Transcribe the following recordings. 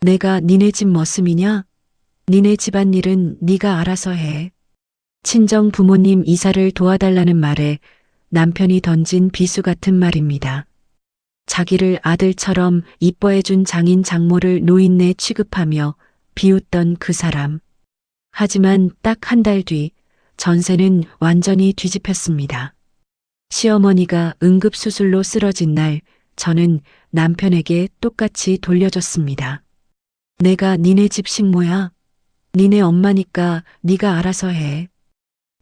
내가 니네 집 머슴이냐? 니네 집안일은 네가 알아서 해. 친정 부모님 이사를 도와달라는 말에 남편이 던진 비수 같은 말입니다. 자기를 아들처럼 이뻐해준 장인 장모를 노인네 취급하며 비웃던 그 사람. 하지만 딱 한 달 뒤 전세는 완전히 뒤집혔습니다. 시어머니가 응급수술로 쓰러진 날 저는 남편에게 똑같이 돌려줬습니다. 내가 니네 집 식모야. 니네 엄마니까 네가 알아서 해.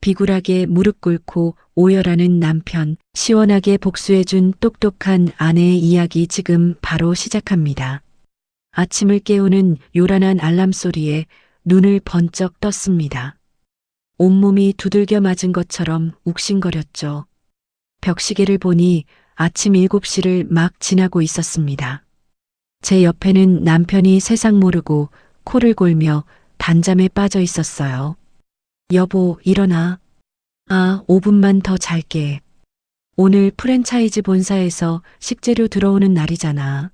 비굴하게 무릎 꿇고 오열하는 남편, 시원하게 복수해준 똑똑한 아내의 이야기 지금 바로 시작합니다. 아침을 깨우는 요란한 알람 소리에 눈을 번쩍 떴습니다. 온몸이 두들겨 맞은 것처럼 욱신거렸죠. 벽시계를 보니 아침 7시를 막 지나고 있었습니다. 제 옆에는 남편이 세상 모르고 코를 골며 단잠에 빠져 있었어요. 여보, 일어나. 5분만 더 잘게. 오늘 프랜차이즈 본사에서 식재료 들어오는 날이잖아.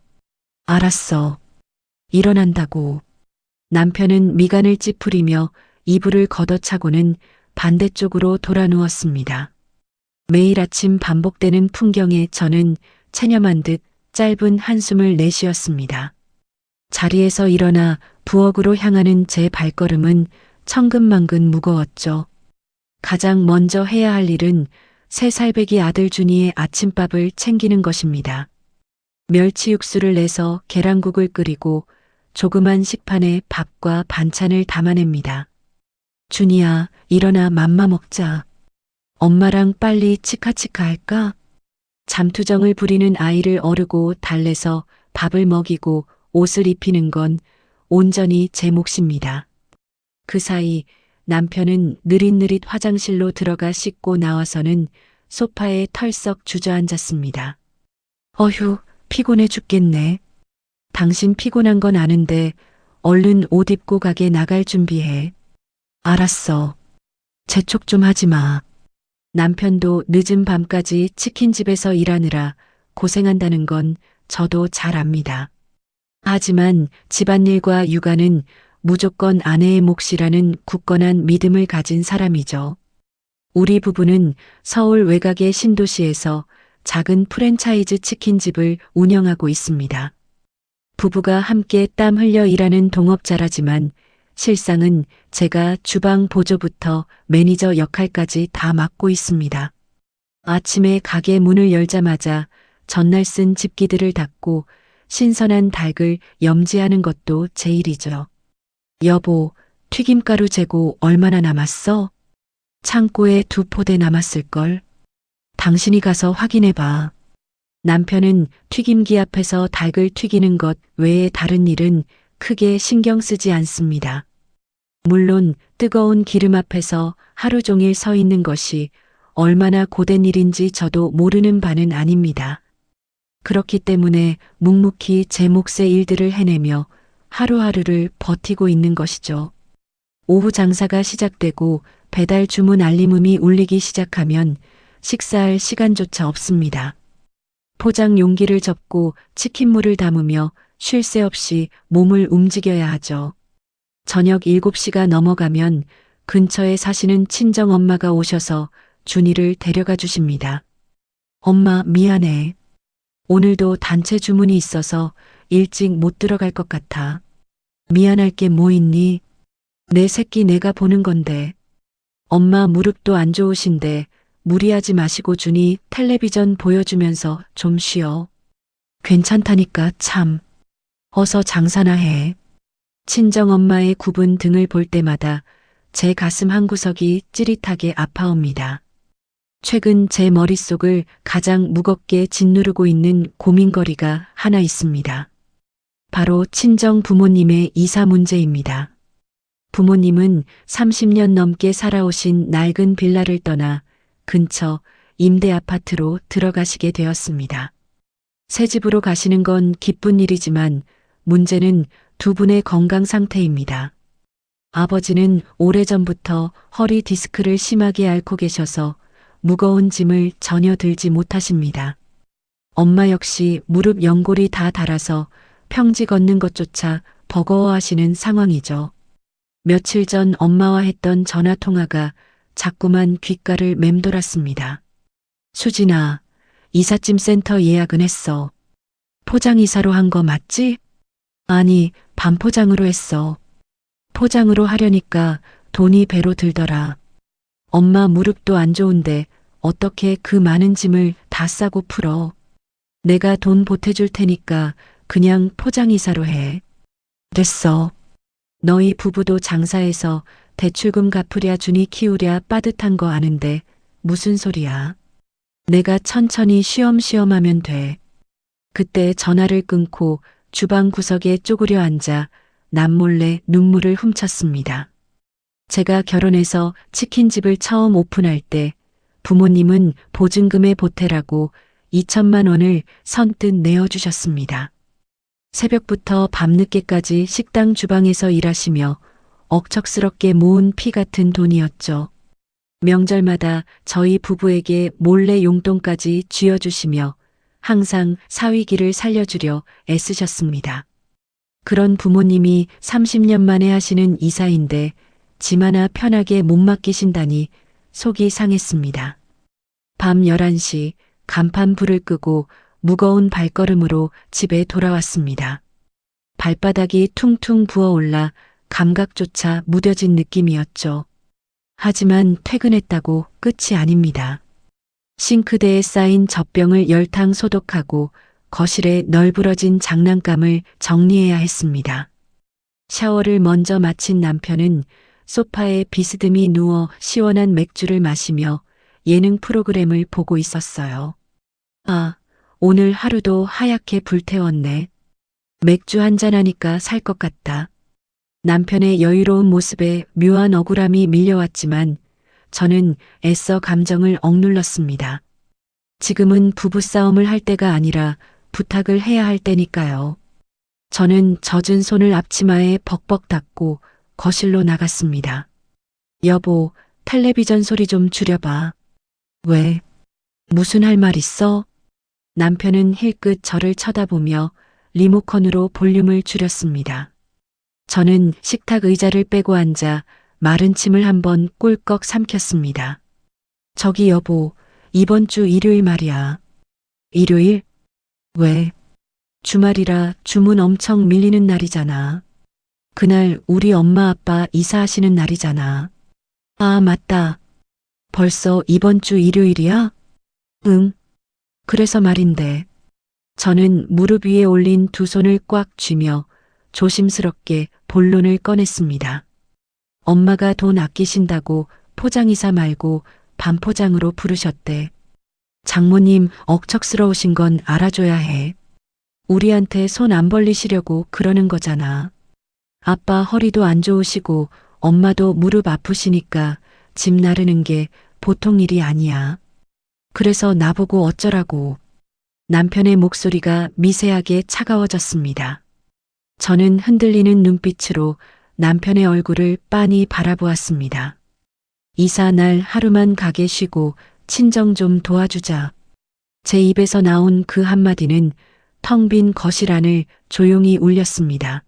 알았어. 일어난다고. 남편은 미간을 찌푸리며 이불을 걷어차고는 반대쪽으로 돌아 누웠습니다. 매일 아침 반복되는 풍경에 저는 체념한 듯 짧은 한숨을 내쉬었습니다. 자리에서 일어나 부엌으로 향하는 제 발걸음은 천근만근 무거웠죠. 가장 먼저 해야 할 일은 3살배기 아들 준이의 아침밥을 챙기는 것입니다. 멸치 육수를 내서 계란국을 끓이고 조그만 식판에 밥과 반찬을 담아냅니다. 준이야, 일어나 맘마 먹자. 엄마랑 빨리 치카치카 할까? 잠투정을 부리는 아이를 어르고 달래서 밥을 먹이고 옷을 입히는 건 온전히 제 몫입니다. 그 사이 남편은 느릿느릿 화장실로 들어가 씻고 나와서는 소파에 털썩 주저앉았습니다. 어휴, 피곤해 죽겠네. 당신 피곤한 건 아는데 얼른 옷 입고 가게 나갈 준비해. 알았어. 재촉 좀 하지 마. 남편도 늦은 밤까지 치킨집에서 일하느라 고생한다는 건 저도 잘 압니다. 하지만 집안일과 육아는 무조건 아내의 몫이라는 굳건한 믿음을 가진 사람이죠. 우리 부부는 서울 외곽의 신도시에서 작은 프랜차이즈 치킨집을 운영하고 있습니다. 부부가 함께 땀 흘려 일하는 동업자라지만 실상은 제가 주방 보조부터 매니저 역할까지 다 맡고 있습니다. 아침에 가게 문을 열자마자 전날 쓴 집기들을 닦고 신선한 닭을 염지하는 것도 제 일이죠. 여보, 튀김가루 재고 얼마나 남았어? 창고에 2포대 남았을걸. 당신이 가서 확인해봐. 남편은 튀김기 앞에서 닭을 튀기는 것 외에 다른 일은 크게 신경 쓰지 않습니다. 물론 뜨거운 기름 앞에서 하루 종일 서 있는 것이 얼마나 고된 일인지 저도 모르는 바는 아닙니다. 그렇기 때문에 묵묵히 제 몫의 일들을 해내며 하루하루를 버티고 있는 것이죠. 오후 장사가 시작되고 배달 주문 알림음이 울리기 시작하면 식사할 시간조차 없습니다. 포장 용기를 접고 치킨물을 담으며 쉴 새 없이 몸을 움직여야 하죠. 저녁 7시가 넘어가면 근처에 사시는 친정엄마가 오셔서 준이를 데려가 주십니다. 엄마, 미안해. 오늘도 단체 주문이 있어서 일찍 못 들어갈 것 같아. 미안할 게 뭐 있니? 내 새끼 내가 보는 건데. 엄마 무릎도 안 좋으신데 무리하지 마시고 준이 텔레비전 보여주면서 좀 쉬어. 괜찮다니까 참. 어서 장사나 해. 친정엄마의 굽은 등을 볼 때마다 제 가슴 한구석이 찌릿하게 아파옵니다. 최근 제 머릿속을 가장 무겁게 짓누르고 있는 고민거리가 하나 있습니다. 바로 친정 부모님의 이사 문제입니다. 부모님은 30년 넘게 살아오신 낡은 빌라를 떠나 근처 임대 아파트로 들어가시게 되었습니다. 새 집으로 가시는 건 기쁜 일이지만 문제는 두 분의 건강 상태입니다. 아버지는 오래전부터 허리 디스크를 심하게 앓고 계셔서 무거운 짐을 전혀 들지 못하십니다. 엄마 역시 무릎 연골이 다 닳아서 평지 걷는 것조차 버거워하시는 상황이죠. 며칠 전 엄마와 했던 전화 통화가 자꾸만 귓가를 맴돌았습니다. 수진아, 이삿짐 센터 예약은 했어. 포장이사로 한 거 맞지? 아니, 반포장으로 했어. 포장으로 하려니까 돈이 배로 들더라. 엄마 무릎도 안 좋은데 어떻게 그 많은 짐을 다 싸고 풀어. 내가 돈 보태줄 테니까 그냥 포장이사로 해. 됐어. 너희 부부도 장사해서 대출금 갚으랴 주니 키우랴 빠듯한 거 아는데 무슨 소리야. 내가 천천히 쉬엄쉬엄 하면 돼. 그때 전화를 끊고 주방 구석에 쪼그려 앉아 남몰래 눈물을 훔쳤습니다. 제가 결혼해서 치킨집을 처음 오픈할 때 부모님은 보증금에 보태라고 2천만 원을 선뜻 내어주셨습니다. 새벽부터 밤늦게까지 식당 주방에서 일하시며 억척스럽게 모은 피 같은 돈이었죠. 명절마다 저희 부부에게 몰래 용돈까지 쥐어주시며 항상 사위기를 살려주려 애쓰셨습니다. 그런 부모님이 30년 만에 하시는 이사인데 짐 하나 편하게 못 맡기신다니 속이 상했습니다. 밤 11시 간판 불을 끄고 무거운 발걸음으로 집에 돌아왔습니다. 발바닥이 퉁퉁 부어올라 감각조차 무뎌진 느낌이었죠. 하지만 퇴근했다고 끝이 아닙니다. 싱크대에 쌓인 젖병을 열탕 소독하고 거실에 널브러진 장난감을 정리해야 했습니다. 샤워를 먼저 마친 남편은 소파에 비스듬히 누워 시원한 맥주를 마시며 예능 프로그램을 보고 있었어요. 아, 오늘 하루도 하얗게 불태웠네. 맥주 한잔 하니까 살 것 같다. 남편의 여유로운 모습에 묘한 억울함이 밀려왔지만 저는 애써 감정을 억눌렀습니다. 지금은 부부싸움을 할 때가 아니라 부탁을 해야 할 때니까요. 저는 젖은 손을 앞치마에 벅벅 닫고 거실로 나갔습니다. 여보, 텔레비전 소리 좀 줄여봐. 왜? 무슨 할 말 있어? 남편은 힐끗 저를 쳐다보며 리모컨으로 볼륨을 줄였습니다. 저는 식탁 의자를 빼고 앉아 마른 침을 한번 꿀꺽 삼켰습니다. 저기 여보, 이번 주 일요일 말이야. 일요일? 왜? 주말이라 주문 엄청 밀리는 날이잖아. 그날 우리 엄마 아빠 이사하시는 날이잖아. 아, 맞다. 벌써 이번 주 일요일이야? 응. 그래서 말인데. 저는 무릎 위에 올린 두 손을 꽉 쥐며 조심스럽게 본론을 꺼냈습니다. 엄마가 돈 아끼신다고 포장이사 말고 반포장으로 부르셨대. 장모님 억척스러우신 건 알아줘야 해. 우리한테 손 안 벌리시려고 그러는 거잖아. 아빠 허리도 안 좋으시고 엄마도 무릎 아프시니까 짐 나르는 게 보통 일이 아니야. 그래서 나보고 어쩌라고. 남편의 목소리가 미세하게 차가워졌습니다. 저는 흔들리는 눈빛으로 남편의 얼굴을 빤히 바라보았습니다. 이사 날 하루만 가게 쉬고 친정 좀 도와주자. 제 입에서 나온 그 한마디는 텅 빈 거실 안을 조용히 울렸습니다.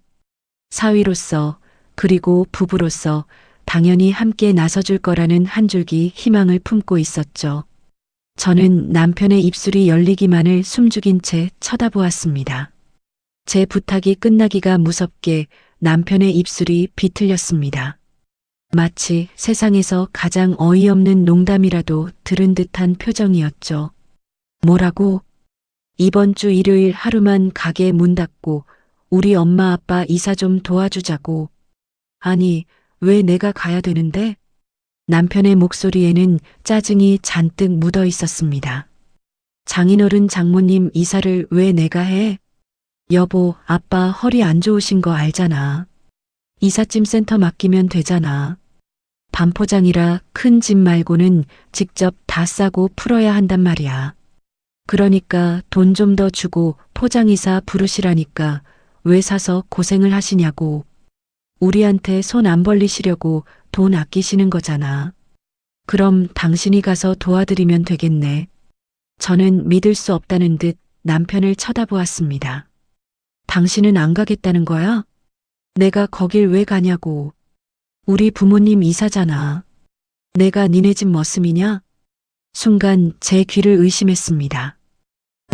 사위로서 그리고 부부로서 당연히 함께 나서줄 거라는 한 줄기 희망을 품고 있었죠. 저는 남편의 입술이 열리기만을 숨죽인 채 쳐다보았습니다. 제 부탁이 끝나기가 무섭게 남편의 입술이 비틀렸습니다. 마치 세상에서 가장 어이없는 농담이라도 들은 듯한 표정이었죠. 뭐라고? 이번 주 일요일 하루만 가게 문 닫고 우리 엄마 아빠 이사 좀 도와주자고. 아니, 왜 내가 가야 되는데? 남편의 목소리에는 짜증이 잔뜩 묻어 있었습니다. 장인어른 장모님 이사를 왜 내가 해? 여보, 아빠 허리 안 좋으신 거 알잖아. 이삿짐 센터 맡기면 되잖아. 반포장이라 큰 짐 말고는 직접 다 싸고 풀어야 한단 말이야. 그러니까 돈 좀 더 주고 포장이사 부르시라니까 왜 사서 고생을 하시냐고. 우리한테 손 안 벌리시려고 돈 아끼시는 거잖아. 그럼 당신이 가서 도와드리면 되겠네. 저는 믿을 수 없다는 듯 남편을 쳐다보았습니다. 당신은 안 가겠다는 거야? 내가 거길 왜 가냐고. 우리 부모님 이사잖아. 내가 니네 집 머슴이냐? 순간 제 귀를 의심했습니다.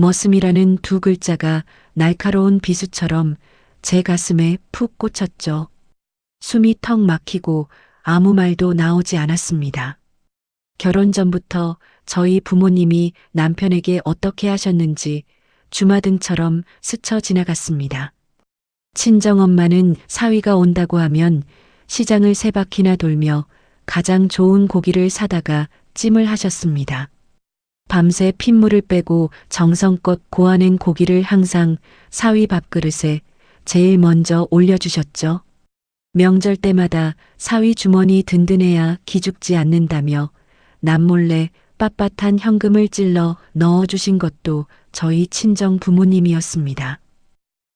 머슴이라는 두 글자가 날카로운 비수처럼 제 가슴에 푹 꽂혔죠. 숨이 턱 막히고 아무 말도 나오지 않았습니다. 결혼 전부터 저희 부모님이 남편에게 어떻게 하셨는지 주마등처럼 스쳐 지나갔습니다. 친정엄마는 사위가 온다고 하면 시장을 세 바퀴나 돌며 가장 좋은 고기를 사다가 찜을 하셨습니다. 밤새 핏물을 빼고 정성껏 고아낸 고기를 항상 사위 밥그릇에 제일 먼저 올려주셨죠. 명절 때마다 사위 주머니 든든해야 기죽지 않는다며 남몰래 빳빳한 현금을 찔러 넣어주신 것도 저희 친정 부모님이었습니다.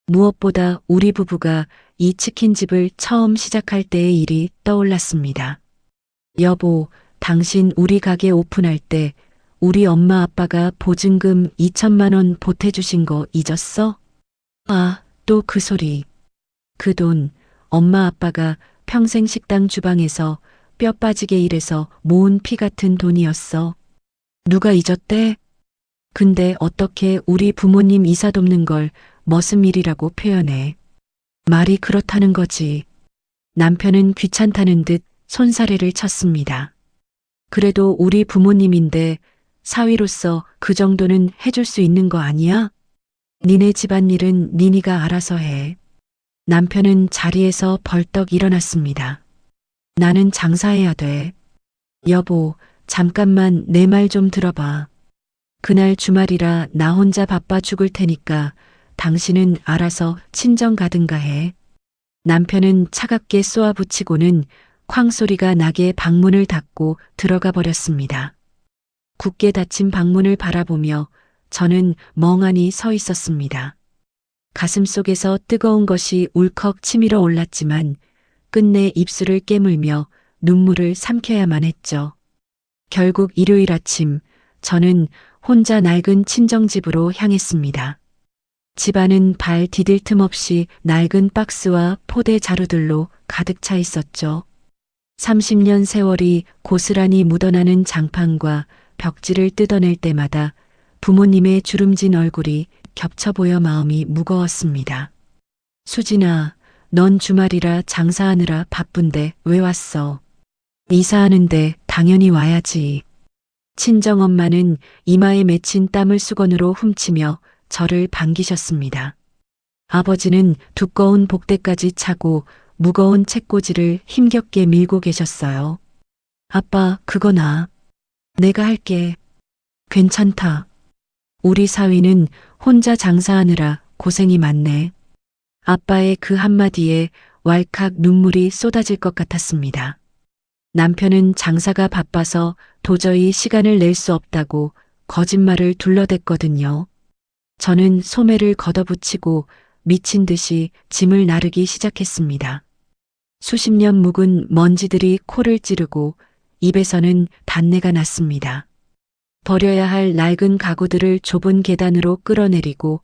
무엇보다 우리 부부가 이 치킨집을 처음 시작할 때의 일이 떠올랐습니다. 여보, 당신 우리 가게 오픈할 때 우리 엄마 아빠가 보증금 2천만 원 보태주신 거 잊었어? 아, 또 그 소리. 그 돈 엄마 아빠가 평생 식당 주방에서 뼈 빠지게 일해서 모은 피 같은 돈이었어. 누가 잊었대? 근데 어떻게 우리 부모님 이사 돕는 걸 머슴 일이라고 표현해. 말이 그렇다는 거지. 남편은 귀찮다는 듯 손사래를 쳤습니다. 그래도 우리 부모님인데 사위로서 그 정도는 해줄 수 있는 거 아니야? 니네 집안일은 니니가 알아서 해. 남편은 자리에서 벌떡 일어났습니다. 나는 장사해야 돼. 여보, 잠깐만 내 말 좀 들어봐. 그날 주말이라 나 혼자 바빠 죽을 테니까 당신은 알아서 친정 가든가 해. 남편은 차갑게 쏘아붙이고는 쾅 소리가 나게 방문을 닫고 들어가 버렸습니다. 굳게 닫힌 방문을 바라보며 저는 멍하니 서 있었습니다. 가슴속에서 뜨거운 것이 울컥 치밀어 올랐지만 끝내 입술을 깨물며 눈물을 삼켜야만 했죠. 결국 일요일 아침 저는 혼자 낡은 친정집으로 향했습니다. 집안은 발 디딜 틈 없이 낡은 박스와 포대 자루들로 가득 차 있었죠. 30년 세월이 고스란히 묻어나는 장판과 벽지를 뜯어낼 때마다 부모님의 주름진 얼굴이 겹쳐 보여 마음이 무거웠습니다. 수진아, 넌 주말이라 장사하느라 바쁜데 왜 왔어? 이사하는데 당연히 와야지. 친정엄마는 이마에 맺힌 땀을 수건으로 훔치며 저를 반기셨습니다. 아버지는 두꺼운 복대까지 차고 무거운 책꽂이를 힘겹게 밀고 계셨어요. 아빠, 그거 나. 내가 할게. 괜찮다. 우리 사위는 혼자 장사하느라 고생이 많네. 아빠의 그 한마디에 왈칵 눈물이 쏟아질 것 같았습니다. 남편은 장사가 바빠서 도저히 시간을 낼 수 없다고 거짓말을 둘러댔거든요. 저는 소매를 걷어붙이고 미친 듯이 짐을 나르기 시작했습니다. 수십 년 묵은 먼지들이 코를 찌르고 입에서는 단내가 났습니다. 버려야 할 낡은 가구들을 좁은 계단으로 끌어내리고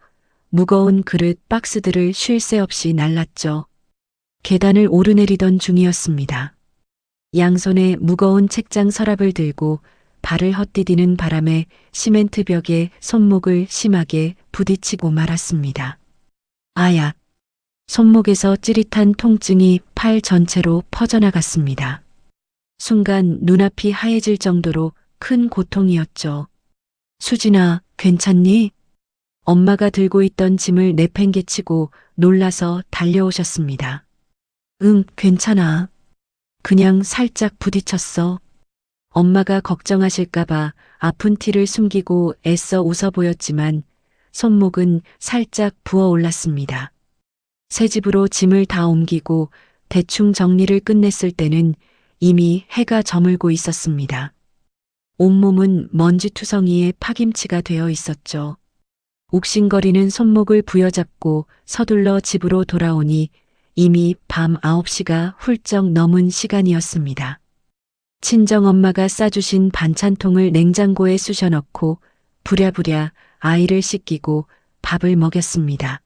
무거운 그릇 박스들을 쉴 새 없이 날랐죠. 계단을 오르내리던 중이었습니다. 양손에 무거운 책장 서랍을 들고 발을 헛디디는 바람에 시멘트 벽에 손목을 심하게 부딪히고 말았습니다. 아야! 손목에서 찌릿한 통증이 팔 전체로 퍼져나갔습니다. 순간 눈앞이 하얘질 정도로 큰 고통이었죠. 수진아, 괜찮니? 엄마가 들고 있던 짐을 내팽개치고 놀라서 달려오셨습니다. 응, 괜찮아. 그냥 살짝 부딪혔어. 엄마가 걱정하실까봐 아픈 티를 숨기고 애써 웃어 보였지만 손목은 살짝 부어올랐습니다. 새 집으로 짐을 다 옮기고 대충 정리를 끝냈을 때는 이미 해가 저물고 있었습니다. 온몸은 먼지투성이에 파김치가 되어 있었죠. 욱신거리는 손목을 부여잡고 서둘러 집으로 돌아오니 이미 밤 9시가 훌쩍 넘은 시간이었습니다. 친정엄마가 싸주신 반찬통을 냉장고에 쑤셔넣고 부랴부랴 아이를 씻기고 밥을 먹였습니다.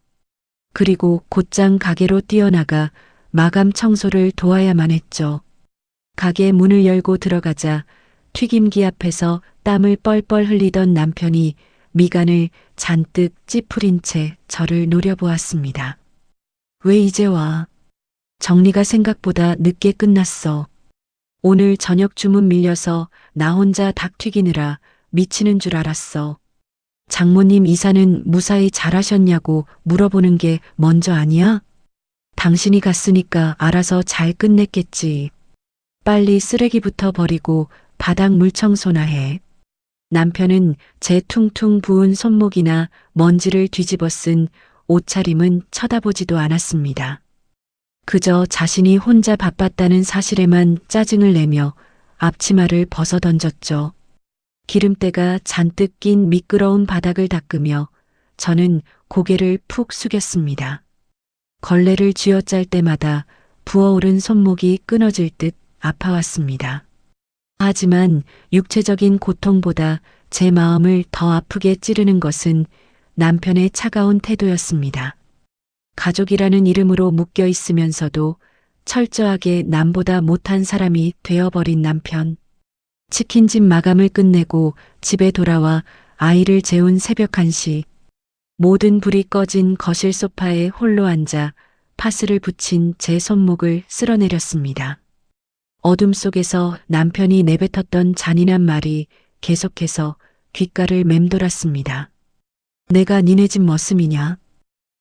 그리고 곧장 가게로 뛰어나가 마감 청소를 도와야만 했죠. 가게 문을 열고 들어가자 튀김기 앞에서 땀을 뻘뻘 흘리던 남편이 미간을 잔뜩 찌푸린 채 저를 노려보았습니다. 왜 이제 와? 정리가 생각보다 늦게 끝났어. 오늘 저녁 주문 밀려서 나 혼자 닭 튀기느라 미치는 줄 알았어. 장모님 이사는 무사히 잘하셨냐고 물어보는 게 먼저 아니야? 당신이 갔으니까 알아서 잘 끝냈겠지. 빨리 쓰레기부터 버리고 바닥 물 청소나 해. 남편은 제 퉁퉁 부은 손목이나 먼지를 뒤집어 쓴 옷차림은 쳐다보지도 않았습니다. 그저 자신이 혼자 바빴다는 사실에만 짜증을 내며 앞치마를 벗어 던졌죠. 기름때가 잔뜩 낀 미끄러운 바닥을 닦으며 저는 고개를 푹 숙였습니다. 걸레를 쥐어짤 때마다 부어오른 손목이 끊어질 듯 아파왔습니다. 하지만 육체적인 고통보다 제 마음을 더 아프게 찌르는 것은 남편의 차가운 태도였습니다. 가족이라는 이름으로 묶여 있으면서도 철저하게 남보다 못한 사람이 되어버린 남편. 치킨집 마감을 끝내고 집에 돌아와 아이를 재운 새벽 1시. 모든 불이 꺼진 거실 소파에 홀로 앉아 파스를 붙인 제 손목을 쓸어내렸습니다. 어둠 속에서 남편이 내뱉었던 잔인한 말이 계속해서 귓가를 맴돌았습니다. 내가 니네 집 머슴이냐?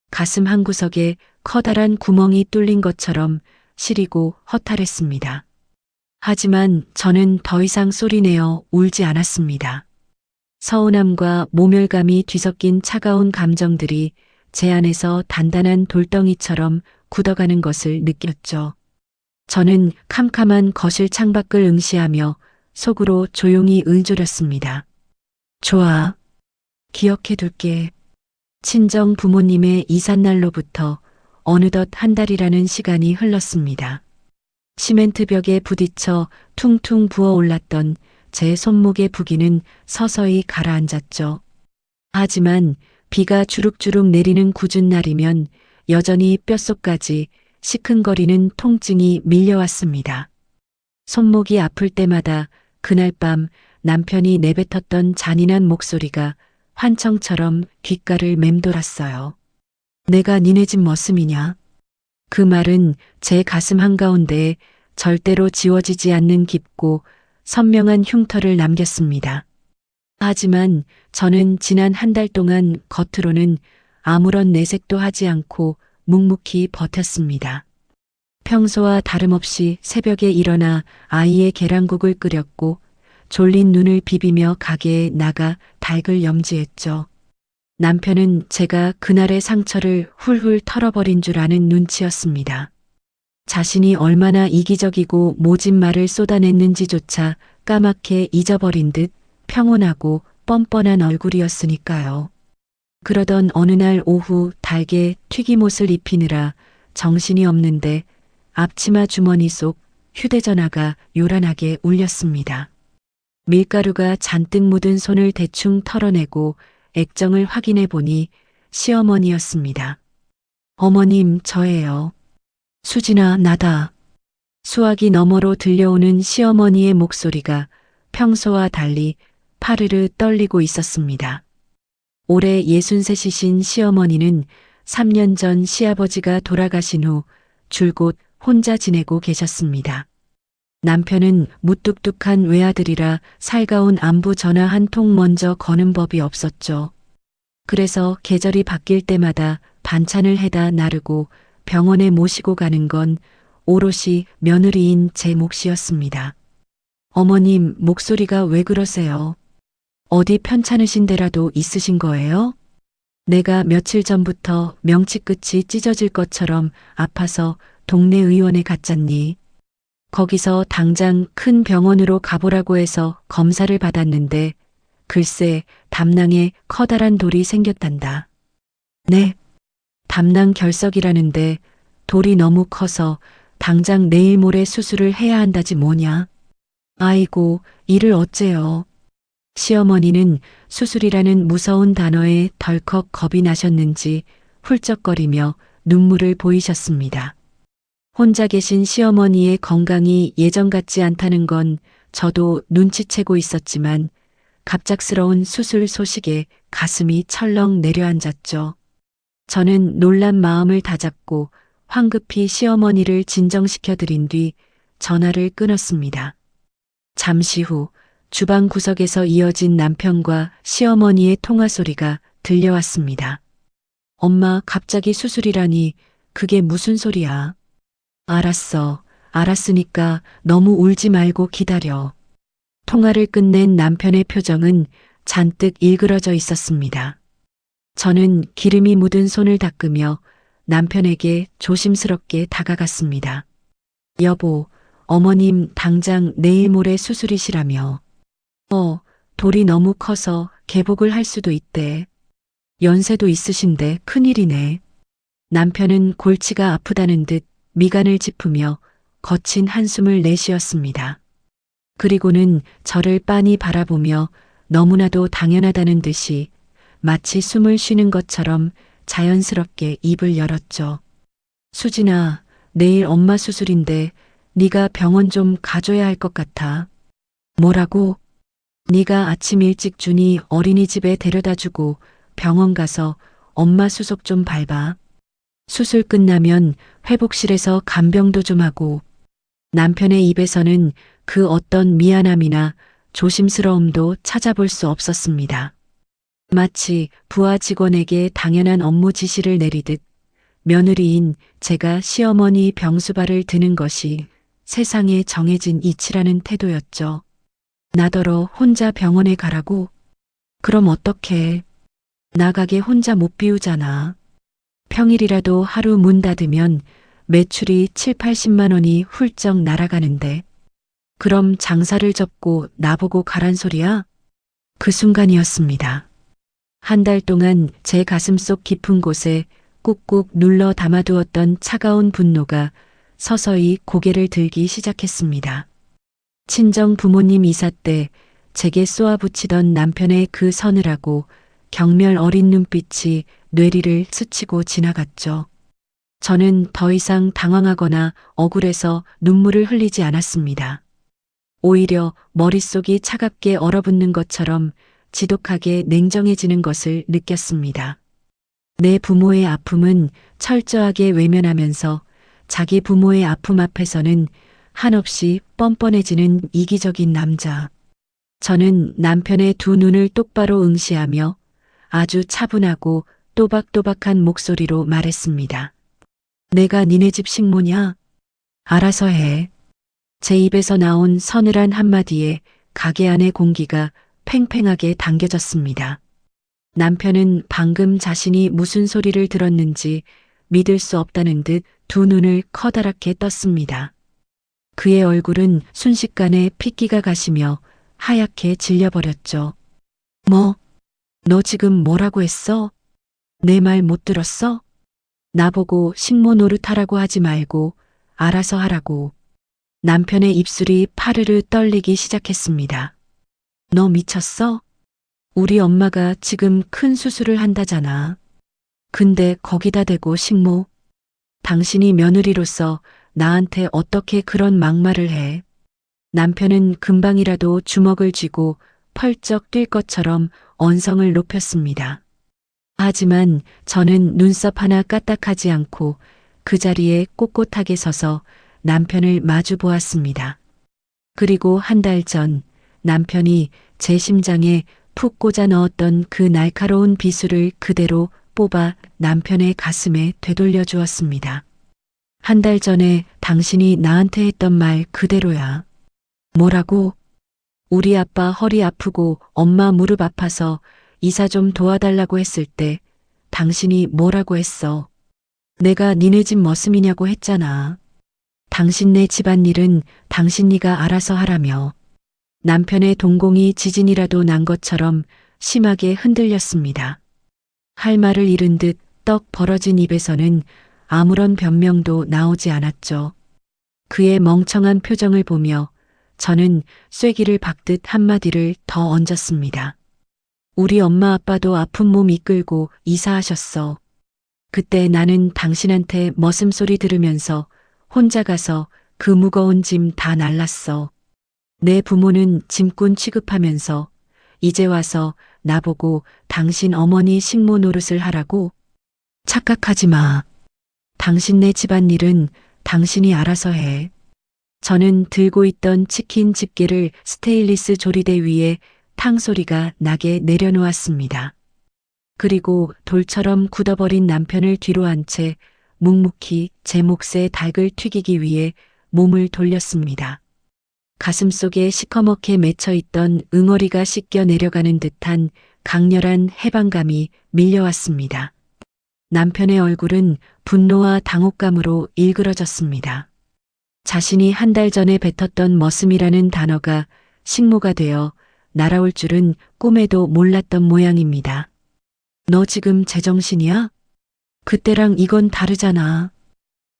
가슴 한구석에 커다란 구멍이 뚫린 것처럼 시리고 허탈했습니다. 하지만 저는 더 이상 소리내어 울지 않았습니다. 서운함과 모멸감이 뒤섞인 차가운 감정들이 제 안에서 단단한 돌덩이처럼 굳어가는 것을 느꼈죠. 저는 캄캄한 거실 창밖을 응시하며 속으로 조용히 을조렸습니다. 좋아. 기억해둘게. 친정 부모님의 이삿날로부터 어느덧 한 달이라는 시간이 흘렀습니다. 시멘트 벽에 부딪혀 퉁퉁 부어올랐던 제 손목의 부기는 서서히 가라앉았죠. 하지만 비가 주룩주룩 내리는 궂은 날이면 여전히 뼛속까지 시큰거리는 통증이 밀려왔습니다. 손목이 아플 때마다 그날 밤 남편이 내뱉었던 잔인한 목소리가 환청처럼 귓가를 맴돌았어요. 내가 니네 집 머슴이냐? 그 말은 제 가슴 한가운데에 절대로 지워지지 않는 깊고 선명한 흉터를 남겼습니다. 하지만 저는 지난 한 달 동안 겉으로는 아무런 내색도 하지 않고 묵묵히 버텼습니다. 평소와 다름없이 새벽에 일어나 아이의 계란국을 끓였고 졸린 눈을 비비며 가게에 나가 닭을 염지했죠. 남편은 제가 그날의 상처를 훌훌 털어버린 줄 아는 눈치였습니다. 자신이 얼마나 이기적이고 모진 말을 쏟아냈는지조차 까맣게 잊어버린 듯 평온하고 뻔뻔한 얼굴이었으니까요. 그러던 어느 날 오후 닭에 튀김옷을 입히느라 정신이 없는데 앞치마 주머니 속 휴대전화가 요란하게 울렸습니다. 밀가루가 잔뜩 묻은 손을 대충 털어내고 액정을 확인해 보니 시어머니였습니다. 어머님, 저예요. 수진아, 나다. 수화기 너머로 들려오는 시어머니의 목소리가 평소와 달리 파르르 떨리고 있었습니다. 올해 63이신 시어머니는 3년 전 시아버지가 돌아가신 후 줄곧 혼자 지내고 계셨습니다. 남편은 무뚝뚝한 외아들이라 살가운 안부 전화 한 통 먼저 거는 법이 없었죠. 그래서 계절이 바뀔 때마다 반찬을 해다 나르고 병원에 모시고 가는 건 오롯이 며느리인 제 몫이었습니다. 어머님, 목소리가 왜 그러세요? 어디 편찮으신 데라도 있으신 거예요? 내가 며칠 전부터 명치 끝이 찢어질 것처럼 아파서 동네 의원에 갔잖니. 거기서 당장 큰 병원으로 가보라고 해서 검사를 받았는데 글쎄 담낭에 커다란 돌이 생겼단다. 네, 담낭 결석이라는데 돌이 너무 커서 당장 내일 모레 수술을 해야 한다지 뭐냐. 아이고, 이를 어째요. 시어머니는 수술이라는 무서운 단어에 덜컥 겁이 나셨는지 훌쩍거리며 눈물을 보이셨습니다. 혼자 계신 시어머니의 건강이 예전 같지 않다는 건 저도 눈치채고 있었지만 갑작스러운 수술 소식에 가슴이 철렁 내려앉았죠. 저는 놀란 마음을 다잡고 황급히 시어머니를 진정시켜 드린 뒤 전화를 끊었습니다. 잠시 후 주방 구석에서 이어진 남편과 시어머니의 통화 소리가 들려왔습니다. 엄마, 갑자기 수술이라니 그게 무슨 소리야? 알았어. 알았으니까 너무 울지 말고 기다려. 통화를 끝낸 남편의 표정은 잔뜩 일그러져 있었습니다. 저는 기름이 묻은 손을 닦으며 남편에게 조심스럽게 다가갔습니다. 여보, 어머님 당장 내일 모레 수술이시라며. 돌이 너무 커서 개복을 할 수도 있대. 연세도 있으신데 큰일이네. 남편은 골치가 아프다는 듯 미간을 짚으며 거친 한숨을 내쉬었습니다. 그리고는 저를 빤히 바라보며 너무나도 당연하다는 듯이 마치 숨을 쉬는 것처럼 자연스럽게 입을 열었죠. 수진아, 내일 엄마 수술인데 네가 병원 좀 가줘야 할 것 같아. 뭐라고? 네가 아침 일찍 준이 어린이집에 데려다주고 병원 가서 엄마 수속 좀 밟아. 수술 끝나면 회복실에서 간병도 좀 하고. 남편의 입에서는 그 어떤 미안함이나 조심스러움도 찾아볼 수 없었습니다. 마치 부하 직원에게 당연한 업무 지시를 내리듯 며느리인 제가 시어머니 병수발을 드는 것이 세상에 정해진 이치라는 태도였죠. 나더러 혼자 병원에 가라고? 그럼 어떡해. 나가게 혼자 못 비우잖아. 평일이라도 하루 문 닫으면 매출이 7, 80만 원이 훌쩍 날아가는데. 그럼 장사를 접고 나보고 가란 소리야? 그 순간이었습니다. 한 달 동안 제 가슴속 깊은 곳에 꾹꾹 눌러 담아두었던 차가운 분노가 서서히 고개를 들기 시작했습니다. 친정 부모님 이사 때 제게 쏘아붙이던 남편의 그 서늘하고 경멸 어린 눈빛이 뇌리를 스치고 지나갔죠. 저는 더 이상 당황하거나 억울해서 눈물을 흘리지 않았습니다. 오히려 머릿속이 차갑게 얼어붙는 것처럼 지독하게 냉정해지는 것을 느꼈습니다. 내 부모의 아픔은 철저하게 외면하면서 자기 부모의 아픔 앞에서는 한없이 뻔뻔해지는 이기적인 남자. 저는 남편의 두 눈을 똑바로 응시하며 아주 차분하고 또박또박한 목소리로 말했습니다. 내가 니네 집 식모냐? 알아서 해. 제 입에서 나온 서늘한 한마디에 가게 안의 공기가 팽팽하게 당겨졌습니다. 남편은 방금 자신이 무슨 소리를 들었는지 믿을 수 없다는 듯 두 눈을 커다랗게 떴습니다. 그의 얼굴은 순식간에 핏기가 가시며 하얗게 질려버렸죠. 뭐? 너 지금 뭐라고 했어? 내 말 못 들었어? 나보고 식모 노릇하라고 하지 말고 알아서 하라고. 남편의 입술이 파르르 떨리기 시작했습니다. 너 미쳤어? 우리 엄마가 지금 큰 수술을 한다잖아. 근데 거기다 대고 식모? 당신이 며느리로서 나한테 어떻게 그런 막말을 해? 남편은 금방이라도 주먹을 쥐고 펄쩍 뛸 것처럼 언성을 높였습니다. 하지만 저는 눈썹 하나 까딱하지 않고 그 자리에 꼿꼿하게 서서 남편을 마주 보았습니다. 그리고 한 달 전 남편이 제 심장에 푹 꽂아 넣었던 그 날카로운 비수를 그대로 뽑아 남편의 가슴에 되돌려 주었습니다. 한 달 전에 당신이 나한테 했던 말 그대로야. 뭐라고? 우리 아빠 허리 아프고 엄마 무릎 아파서 이사 좀 도와달라고 했을 때 당신이 뭐라고 했어? 내가 니네 집 머슴이냐고 했잖아. 당신네 집안일은 당신네가 알아서 하라며. 남편의 동공이 지진이라도 난 것처럼 심하게 흔들렸습니다. 할 말을 잃은 듯 떡 벌어진 입에서는 아무런 변명도 나오지 않았죠. 그의 멍청한 표정을 보며 저는 쐐기를 박듯 한마디를 더 얹었습니다. 우리 엄마 아빠도 아픈 몸 이끌고 이사하셨어. 그때 나는 당신한테 머슴소리 들으면서 혼자 가서 그 무거운 짐 다 날랐어. 내 부모는 짐꾼 취급하면서 이제 와서 나보고 당신 어머니 식모 노릇을 하라고? 착각하지 마. 당신네 집안일은 당신이 알아서 해. 저는 들고 있던 치킨 집게를 스테인리스 조리대 위에 탕 소리가 나게 내려놓았습니다. 그리고 돌처럼 굳어버린 남편을 뒤로 한 채 묵묵히 제 몫에 닭을 튀기기 위해 몸을 돌렸습니다. 가슴속에 시커멓게 맺혀있던 응어리가 씻겨 내려가는 듯한 강렬한 해방감이 밀려왔습니다. 남편의 얼굴은 분노와 당혹감으로 일그러졌습니다. 자신이 한 달 전에 뱉었던 머슴이라는 단어가 식모가 되어 날아올 줄은 꿈에도 몰랐던 모양입니다. 너 지금 제정신이야? 그때랑 이건 다르잖아.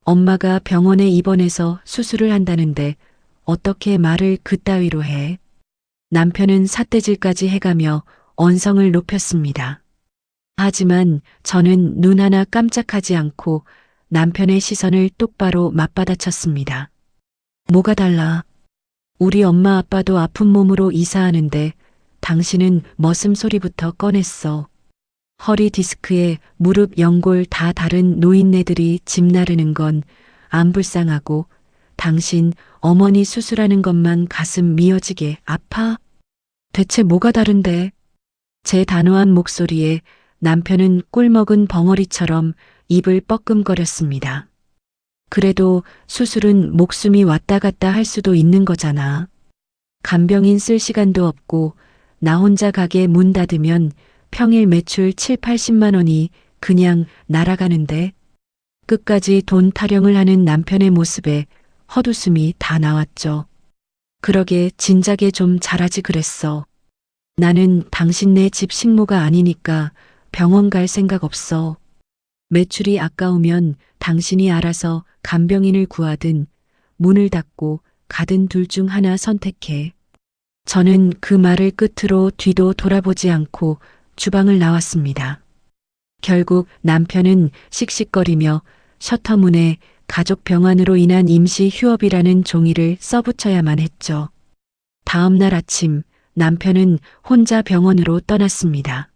엄마가 병원에 입원해서 수술을 한다는데 어떻게 말을 그따위로 해? 남편은 삿대질까지 해가며 언성을 높였습니다. 하지만 저는 눈 하나 깜짝하지 않고 남편의 시선을 똑바로 맞받아쳤습니다. 뭐가 달라? 우리 엄마 아빠도 아픈 몸으로 이사하는데 당신은 머슴 소리부터 꺼냈어. 허리 디스크에 무릎 연골 다 다른 노인네들이 짐 나르는 건 안 불쌍하고 당신 어머니 수술하는 것만 가슴 미어지게 아파? 대체 뭐가 다른데? 제 단호한 목소리에 남편은 꿀먹은 벙어리처럼 입을 뻐끔거렸습니다. 그래도 수술은 목숨이 왔다 갔다 할 수도 있는 거잖아. 간병인 쓸 시간도 없고 나 혼자 가게 문 닫으면 평일 매출 7, 80만 원이 그냥 날아가는데 끝까지 돈 타령을 하는 남편의 모습에 헛웃음이 다 나왔죠. 그러게 진작에 좀 잘하지 그랬어. 나는 당신네 집 식모가 아니니까 병원 갈 생각 없어. 매출이 아까우면 당신이 알아서 간병인을 구하든 문을 닫고 가든 둘 중 하나 선택해. 저는 그 말을 끝으로 뒤도 돌아보지 않고 주방을 나왔습니다. 결국 남편은 씩씩거리며 셔터문에 가족 병환으로 인한 임시 휴업이라는 종이를 써붙여야만 했죠. 다음 날 아침 남편은 혼자 병원으로 떠났습니다.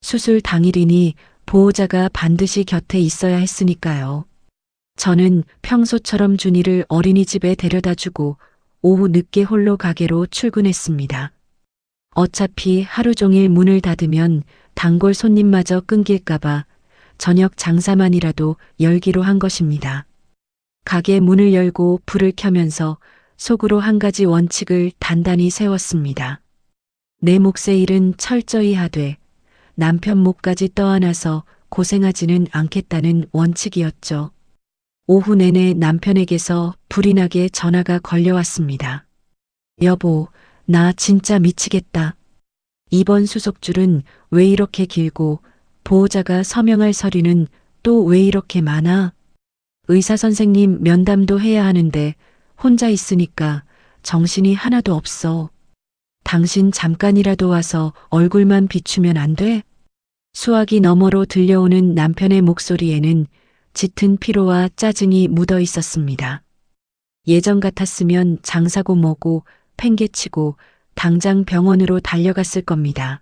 수술 당일이니 보호자가 반드시 곁에 있어야 했으니까요. 저는 평소처럼 준이를 어린이집에 데려다주고 오후 늦게 홀로 가게로 출근했습니다. 어차피 하루 종일 문을 닫으면 단골 손님마저 끊길까봐 저녁 장사만이라도 열기로 한 것입니다. 가게 문을 열고 불을 켜면서 속으로 한 가지 원칙을 단단히 세웠습니다. 내 몫의 일은 철저히 하되 남편 몫까지 떠안아서 고생하지는 않겠다는 원칙이었죠. 오후 내내 남편에게서 불이 나게 전화가 걸려왔습니다. 여보, 나 진짜 미치겠다. 이번 수속줄은 왜 이렇게 길고 보호자가 서명할 서류는 또 왜 이렇게 많아? 의사 선생님 면담도 해야 하는데 혼자 있으니까 정신이 하나도 없어. 당신 잠깐이라도 와서 얼굴만 비추면 안 돼? 수화기 너머로 들려오는 남편의 목소리에는 짙은 피로와 짜증이 묻어 있었습니다. 예전 같았으면 장사고 뭐고 팽개치고 당장 병원으로 달려갔을 겁니다.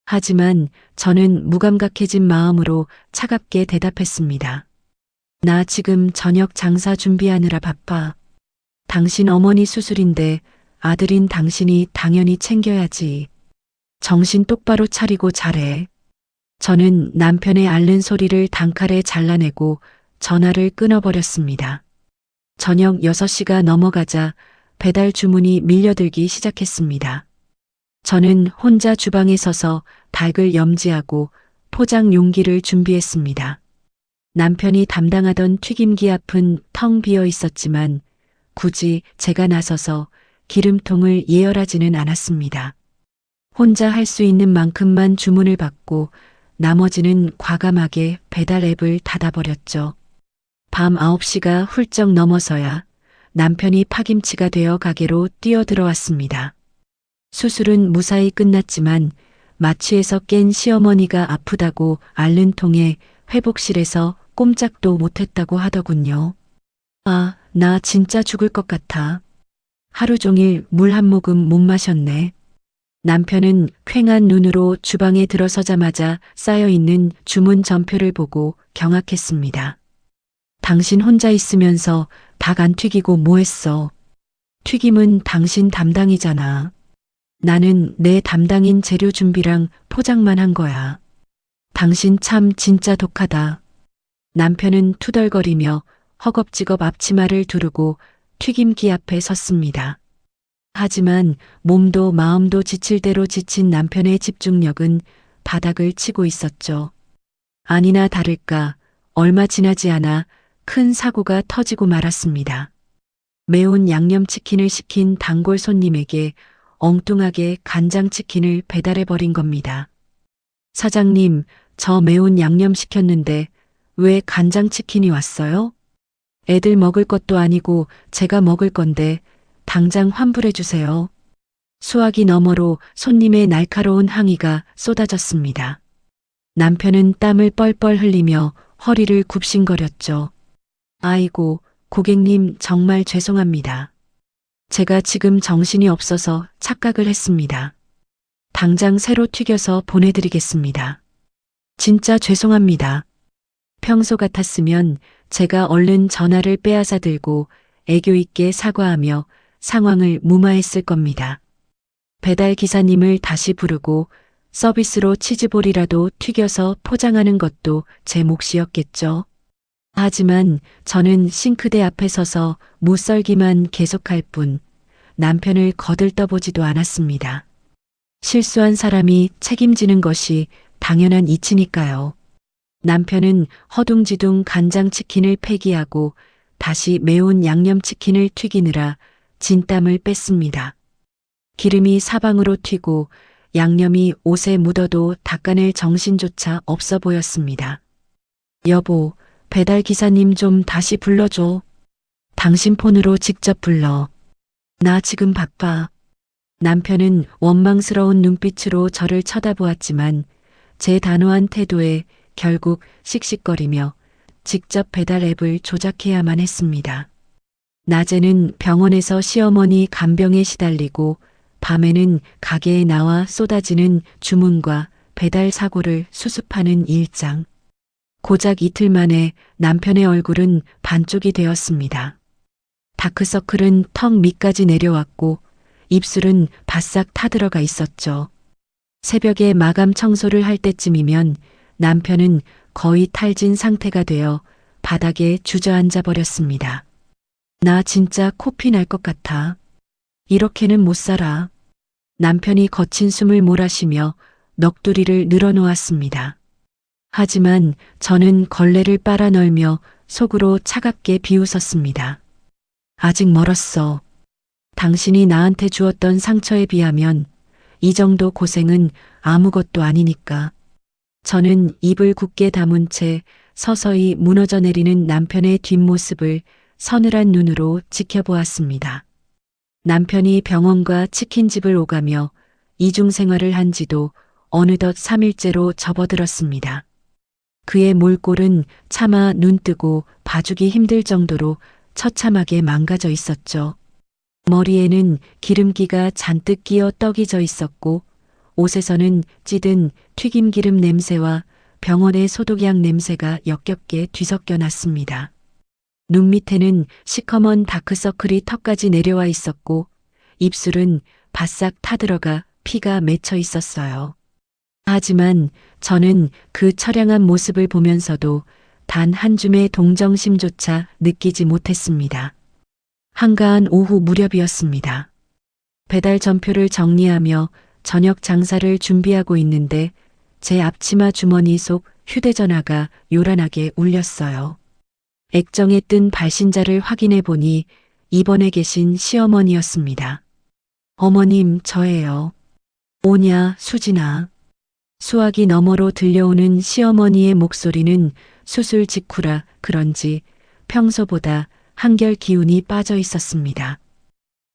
하지만 저는 무감각해진 마음으로 차갑게 대답했습니다. 나 지금 저녁 장사 준비하느라 바빠. 당신 어머니 수술인데 아들인 당신이 당연히 챙겨야지. 정신 똑바로 차리고 잘해. 저는 남편의 앓는 소리를 단칼에 잘라내고 전화를 끊어버렸습니다. 저녁 6시가 넘어가자 배달 주문이 밀려들기 시작했습니다. 저는 혼자 주방에 서서 닭을 염지하고 포장 용기를 준비했습니다. 남편이 담당하던 튀김기 앞은 텅 비어 있었지만 굳이 제가 나서서 기름통을 예열하지는 않았습니다. 혼자 할 수 있는 만큼만 주문을 받고 나머지는 과감하게 배달 앱을 닫아버렸죠. 밤 9시가 훌쩍 넘어서야 남편이 파김치가 되어 가게로 뛰어들어왔습니다. 수술은 무사히 끝났지만 마취에서 깬 시어머니가 아프다고 앓는 통에 회복실에서 꼼짝도 못했다고 하더군요. 아, 나 진짜 죽을 것 같아. 하루 종일 물 한 모금 못 마셨네. 남편은 퀭한 눈으로 주방에 들어서자마자 쌓여있는 주문 전표를 보고 경악했습니다. 당신 혼자 있으면서 닭 안 튀기고 뭐 했어? 튀김은 당신 담당이잖아. 나는 내 담당인 재료 준비랑 포장만 한 거야. 당신 참 진짜 독하다. 남편은 투덜거리며 허겁지겁 앞치마를 두르고 튀김기 앞에 섰습니다. 하지만 몸도 마음도 지칠 대로 지친 남편의 집중력은 바닥을 치고 있었죠. 아니나 다를까 얼마 지나지 않아 큰 사고가 터지고 말았습니다. 매운 양념치킨을 시킨 단골 손님에게 엉뚱하게 간장치킨을 배달해버린 겁니다. 사장님, 저 매운 양념 시켰는데 왜 간장치킨이 왔어요? 애들 먹을 것도 아니고 제가 먹을 건데 당장 환불해 주세요. 수화기 너머로 손님의 날카로운 항의가 쏟아졌습니다. 남편은 땀을 뻘뻘 흘리며 허리를 굽신거렸죠. 아이고, 고객님 정말 죄송합니다. 제가 지금 정신이 없어서 착각을 했습니다. 당장 새로 튀겨서 보내드리겠습니다. 진짜 죄송합니다. 평소 같았으면 제가 얼른 전화를 빼앗아 들고 애교 있게 사과하며 상황을 무마했을 겁니다. 배달 기사님을 다시 부르고 서비스로 치즈볼이라도 튀겨서 포장하는 것도 제 몫이었겠죠. 하지만 저는 싱크대 앞에 서서 무썰기만 계속할 뿐 남편을 거들떠보지도 않았습니다. 실수한 사람이 책임지는 것이 당연한 이치니까요. 남편은 허둥지둥 간장치킨을 폐기하고 다시 매운 양념치킨을 튀기느라 진땀을 뺐습니다. 기름이 사방으로 튀고 양념이 옷에 묻어도 닦아낼 정신조차 없어 보였습니다. 여보, 배달 기사님 좀 다시 불러줘. 당신 폰으로 직접 불러. 나 지금 바빠. 남편은 원망스러운 눈빛으로 저를 쳐다보았지만 제 단호한 태도에 결국 씩씩거리며 직접 배달 앱을 조작해야만 했습니다. 낮에는 병원에서 시어머니 간병에 시달리고 밤에는 가게에 나와 쏟아지는 주문과 배달 사고를 수습하는 일장. 고작 이틀 만에 남편의 얼굴은 반쪽이 되었습니다. 다크서클은 턱 밑까지 내려왔고 입술은 바싹 타들어가 있었죠. 새벽에 마감 청소를 할 때쯤이면 남편은 거의 탈진 상태가 되어 바닥에 주저앉아 버렸습니다. 나 진짜 코피 날 것 같아. 이렇게는 못 살아. 남편이 거친 숨을 몰아쉬며 넋두리를 늘어놓았습니다. 하지만 저는 걸레를 빨아 널며 속으로 차갑게 비웃었습니다. 아직 멀었어. 당신이 나한테 주었던 상처에 비하면 이 정도 고생은 아무것도 아니니까. 저는 입을 굳게 다문 채 서서히 무너져 내리는 남편의 뒷모습을 서늘한 눈으로 지켜보았습니다. 남편이 병원과 치킨집을 오가며 이중생활을 한 지도 어느덧 3일째로 접어들었습니다. 그의 몰골은 차마 눈뜨고 봐주기 힘들 정도로 처참하게 망가져 있었죠. 머리에는 기름기가 잔뜩 끼어 떡이 져 있었고 옷에서는 찌든 튀김기름 냄새와 병원의 소독약 냄새가 역겹게 뒤섞여 났습니다. 눈 밑에는 시커먼 다크서클이 턱까지 내려와 있었고 입술은 바싹 타들어가 피가 맺혀 있었어요. 하지만 저는 그 처량한 모습을 보면서도 단 한 줌의 동정심조차 느끼지 못했습니다. 한가한 오후 무렵이었습니다. 배달 전표를 정리하며 저녁 장사를 준비하고 있는데 제 앞치마 주머니 속 휴대전화가 요란하게 울렸어요. 액정에 뜬 발신자를 확인해 보니 입원해 계신 시어머니였습니다. 어머님, 저예요. 오냐, 수진아. 수화기 너머로 들려오는 시어머니의 목소리는 수술 직후라 그런지 평소보다 한결 기운이 빠져 있었습니다.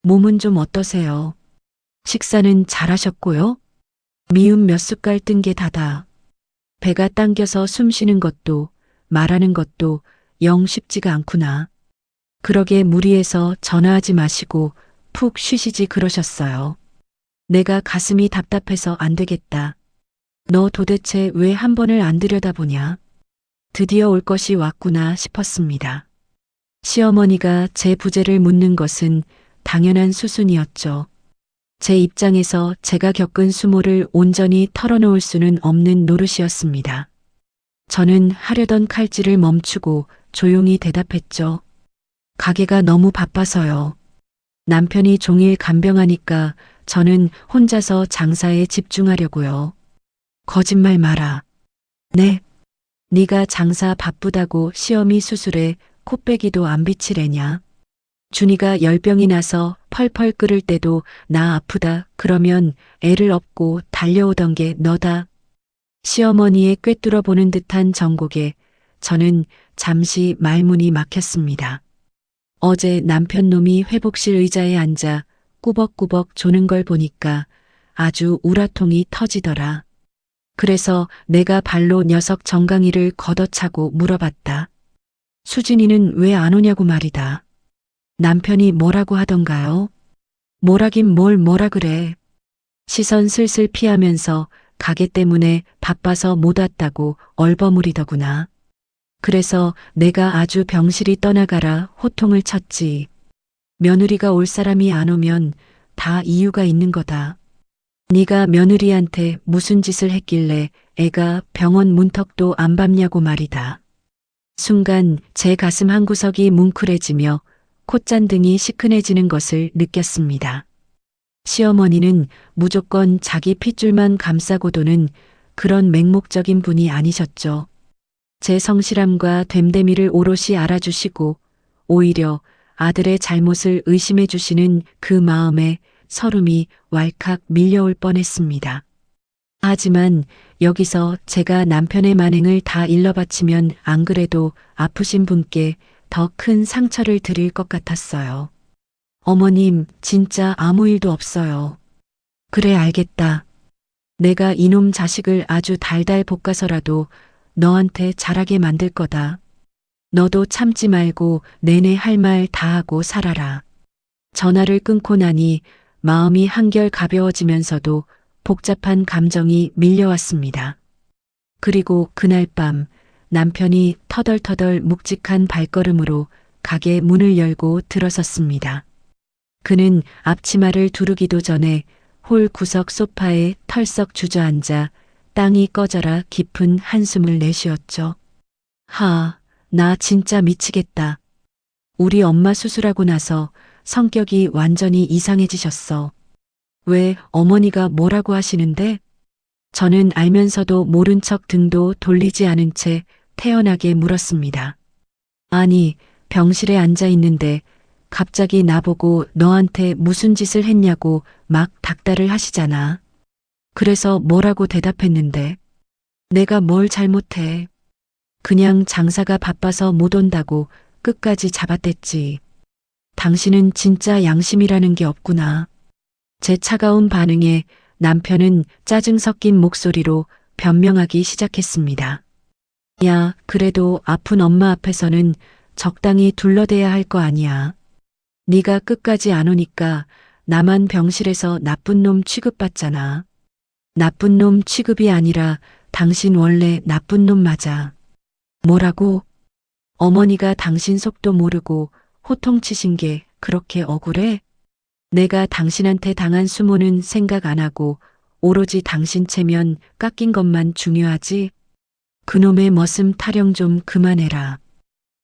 몸은 좀 어떠세요? 식사는 잘하셨고요? 미음 몇 숟갈 뜬 게 다다. 배가 당겨서 숨 쉬는 것도 말하는 것도 영 쉽지가 않구나. 그러게 무리해서 전화하지 마시고 푹 쉬시지 그러셨어요. 내가 가슴이 답답해서 안 되겠다. 너 도대체 왜 한 번을 안 들여다보냐? 드디어 올 것이 왔구나 싶었습니다. 시어머니가 제 부재를 묻는 것은 당연한 수순이었죠. 제 입장에서 제가 겪은 수모를 온전히 털어놓을 수는 없는 노릇이었습니다. 저는 하려던 칼질을 멈추고 조용히 대답했죠. 가게가 너무 바빠서요. 남편이 종일 간병하니까 저는 혼자서 장사에 집중하려고요. 거짓말 마라. 네. 네가 장사 바쁘다고 시어미 수술에 코빼기도 안 비치래냐. 준이가 열병이 나서 펄펄 끓을 때도 나 아프다 그러면 애를 업고 달려오던 게 너다. 시어머니의 꿰뚫어 보는 듯한 정곡에 저는 잠시 말문이 막혔습니다. 어제 남편 놈이 회복실 의자에 앉아 꾸벅꾸벅 조는 걸 보니까 아주 우라통이 터지더라. 그래서 내가 발로 녀석 정강이를 걷어차고 물어봤다. 수진이는 왜 안 오냐고 말이다. 남편이 뭐라고 하던가요? 뭐라긴 뭐라 그래. 시선 슬슬 피하면서 가게 때문에 바빠서 못 왔다고 얼버무리더구나. 그래서 내가 아주 병실이 떠나가라 호통을 쳤지. 며느리가 올 사람이 안 오면 다 이유가 있는 거다. 네가 며느리한테 무슨 짓을 했길래 애가 병원 문턱도 안 밟냐고 말이다. 순간 제 가슴 한구석이 뭉클해지며 콧잔등이 시큰해지는 것을 느꼈습니다. 시어머니는 무조건 자기 핏줄만 감싸고도는 그런 맹목적인 분이 아니셨죠. 제 성실함과 됨됨이를 오롯이 알아주시고 오히려 아들의 잘못을 의심해 주시는 그 마음에 설움이 왈칵 밀려올 뻔했습니다. 하지만 여기서 제가 남편의 만행을 다 일러바치면 안 그래도 아프신 분께 더 큰 상처를 드릴 것 같았어요. 어머님, 진짜 아무 일도 없어요. 그래, 알겠다. 내가 이놈 자식을 아주 달달 볶아서라도 너한테 잘하게 만들 거다. 너도 참지 말고 내내 할 말 다 하고 살아라. 전화를 끊고 나니 마음이 한결 가벼워지면서도 복잡한 감정이 밀려왔습니다. 그리고 그날 밤 남편이 터덜터덜 묵직한 발걸음으로 가게 문을 열고 들어섰습니다. 그는 앞치마를 두르기도 전에 홀 구석 소파에 털썩 주저앉아 땅이 꺼져라 깊은 한숨을 내쉬었죠. 나 진짜 미치겠다. 우리 엄마 수술하고 나서 성격이 완전히 이상해지셨어. 왜 어머니가 뭐라고 하시는데? 저는 알면서도 모른 척 등도 돌리지 않은 채 태연하게 물었습니다. 아니, 병실에 앉아 있는데 갑자기 나보고 너한테 무슨 짓을 했냐고 막 닥달을 하시잖아. 그래서 뭐라고 대답했는데? 내가 뭘 잘못해. 그냥 장사가 바빠서 못 온다고 끝까지 잡아댔지. 당신은 진짜 양심이라는 게 없구나. 제 차가운 반응에 남편은 짜증 섞인 목소리로 변명하기 시작했습니다. 야, 그래도 아픈 엄마 앞에서는 적당히 둘러대야 할 거 아니야. 네가 끝까지 안 오니까 나만 병실에서 나쁜 놈 취급받잖아. 나쁜 놈 취급이 아니라 당신 원래 나쁜 놈 맞아. 뭐라고? 어머니가 당신 속도 모르고 호통치신 게 그렇게 억울해? 내가 당신한테 당한 수모는 생각 안 하고 오로지 당신 체면 깎인 것만 중요하지? 그놈의 머슴 타령 좀 그만해라.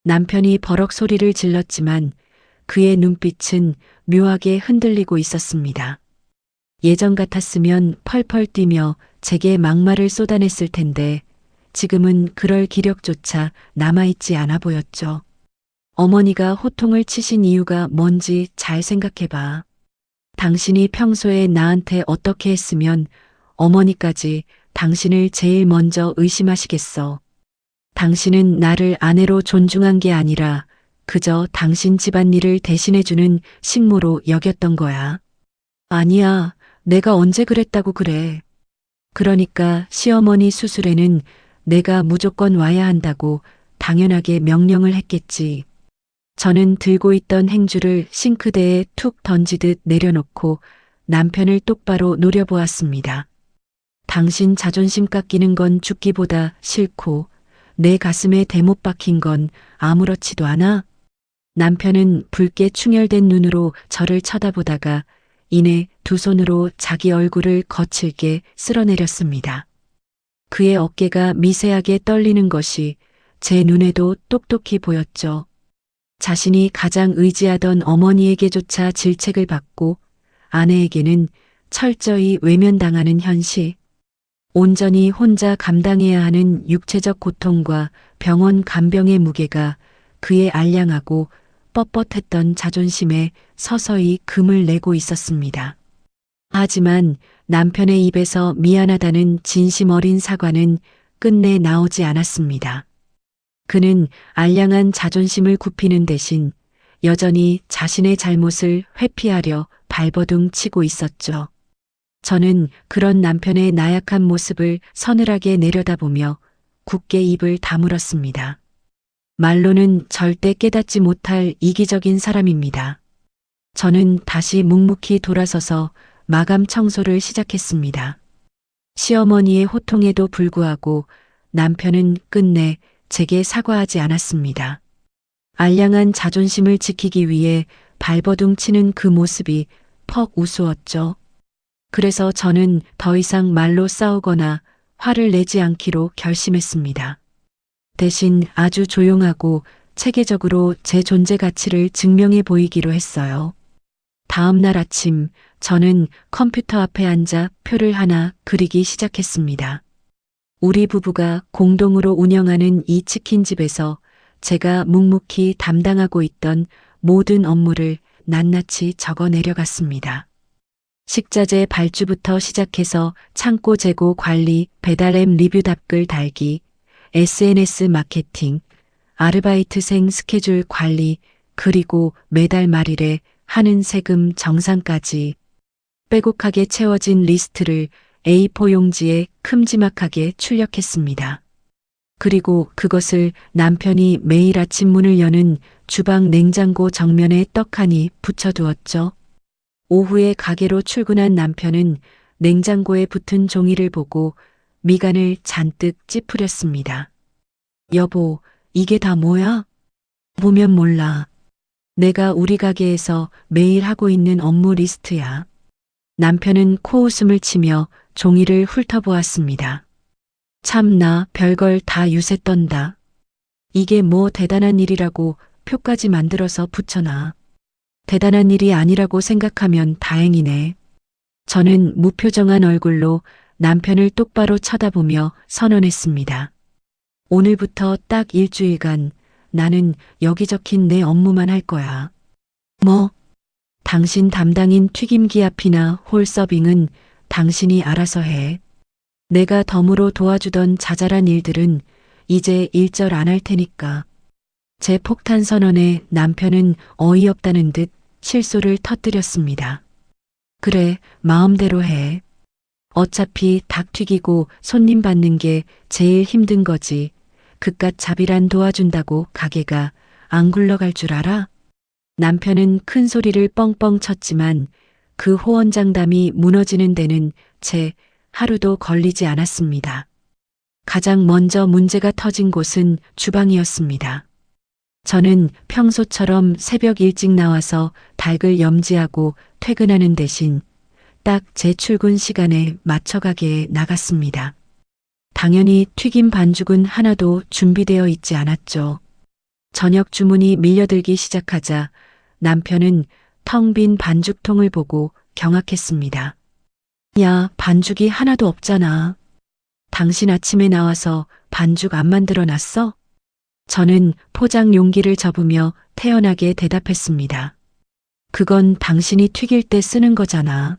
남편이 버럭 소리를 질렀지만 그의 눈빛은 묘하게 흔들리고 있었습니다. 예전 같았으면 펄펄 뛰며 제게 막말을 쏟아냈을 텐데 지금은 그럴 기력조차 남아있지 않아 보였죠. 어머니가 호통을 치신 이유가 뭔지 잘 생각해봐. 당신이 평소에 나한테 어떻게 했으면 어머니까지 당신을 제일 먼저 의심하시겠어. 당신은 나를 아내로 존중한 게 아니라 그저 당신 집안일을 대신해주는 식모로 여겼던 거야. 아니야, 내가 언제 그랬다고 그래. 그러니까 시어머니 수술에는 내가 무조건 와야 한다고 당연하게 명령을 했겠지. 저는 들고 있던 행주를 싱크대에 툭 던지듯 내려놓고 남편을 똑바로 노려보았습니다. 당신 자존심 깎이는 건 죽기보다 싫고 내 가슴에 대못 박힌 건 아무렇지도 않아? 남편은 붉게 충혈된 눈으로 저를 쳐다보다가 이내 두 손으로 자기 얼굴을 거칠게 쓸어내렸습니다. 그의 어깨가 미세하게 떨리는 것이 제 눈에도 똑똑히 보였죠. 자신이 가장 의지하던 어머니에게조차 질책을 받고 아내에게는 철저히 외면당하는 현실. 온전히 혼자 감당해야 하는 육체적 고통과 병원 간병의 무게가 그의 알량하고 뻣뻣했던 자존심에 서서히 금을 내고 있었습니다. 하지만 남편의 입에서 미안하다는 진심 어린 사과는 끝내 나오지 않았습니다. 그는 알량한 자존심을 굽히는 대신 여전히 자신의 잘못을 회피하려 발버둥 치고 있었죠. 저는 그런 남편의 나약한 모습을 서늘하게 내려다보며 굳게 입을 다물었습니다. 말로는 절대 깨닫지 못할 이기적인 사람입니다. 저는 다시 묵묵히 돌아서서 마감 청소를 시작했습니다. 시어머니의 호통에도 불구하고 남편은 끝내 제게 사과하지 않았습니다. 알량한 자존심을 지키기 위해 발버둥 치는 그 모습이 퍽 우스웠죠. 그래서 저는 더 이상 말로 싸우거나 화를 내지 않기로 결심했습니다. 대신 아주 조용하고 체계적으로 제 존재 가치를 증명해 보이기로 했어요. 다음 날 아침 저는 컴퓨터 앞에 앉아 표를 하나 그리기 시작했습니다. 우리 부부가 공동으로 운영하는 이 치킨집에서 제가 묵묵히 담당하고 있던 모든 업무를 낱낱이 적어 내려갔습니다. 식자재 발주부터 시작해서 창고 재고 관리, 배달앱 리뷰 답글 달기, SNS 마케팅, 아르바이트생 스케줄 관리, 그리고 매달 말일에 하는 세금 정산까지 빼곡하게 채워진 리스트를 A4 용지에 큼지막하게 출력했습니다. 그리고 그것을 남편이 매일 아침 문을 여는 주방 냉장고 정면에 떡하니 붙여두었죠. 오후에 가게로 출근한 남편은 냉장고에 붙은 종이를 보고 미간을 잔뜩 찌푸렸습니다. 여보, 이게 다 뭐야? 보면 몰라. 내가 우리 가게에서 매일 하고 있는 업무 리스트야. 남편은 코웃음을 치며 종이를 훑어보았습니다. 참나 별걸 다 유세 떤다. 이게 뭐 대단한 일이라고 표까지 만들어서 붙여놔. 대단한 일이 아니라고 생각하면 다행이네. 저는 무표정한 얼굴로 남편을 똑바로 쳐다보며 선언했습니다. 오늘부터 딱 일주일간 나는 여기 적힌 내 업무만 할 거야. 뭐? 당신 담당인 튀김기 앞이나 홀 서빙은 당신이 알아서 해. 내가 덤으로 도와주던 자잘한 일들은 이제 일절 안 할 테니까. 제 폭탄 선언에 남편은 어이없다는 듯 실소를 터뜨렸습니다. 그래, 마음대로 해. 어차피 닭 튀기고 손님 받는 게 제일 힘든 거지. 그깟 잡이란 도와준다고 가게가 안 굴러갈 줄 알아? 남편은 큰 소리를 뻥뻥 쳤지만 그 호언장담이 무너지는 데는 채 하루도 걸리지 않았습니다. 가장 먼저 문제가 터진 곳은 주방이었습니다. 저는 평소처럼 새벽 일찍 나와서 닭을 염지하고 퇴근하는 대신 딱 제 출근 시간에 맞춰 가게에 나갔습니다. 당연히 튀김 반죽은 하나도 준비되어 있지 않았죠. 저녁 주문이 밀려들기 시작하자 남편은 텅 빈 반죽통을 보고 경악했습니다. 야, 반죽이 하나도 없잖아. 당신 아침에 나와서 반죽 안 만들어 놨어? 저는 포장 용기를 접으며 태연하게 대답했습니다. 그건 당신이 튀길 때 쓰는 거잖아.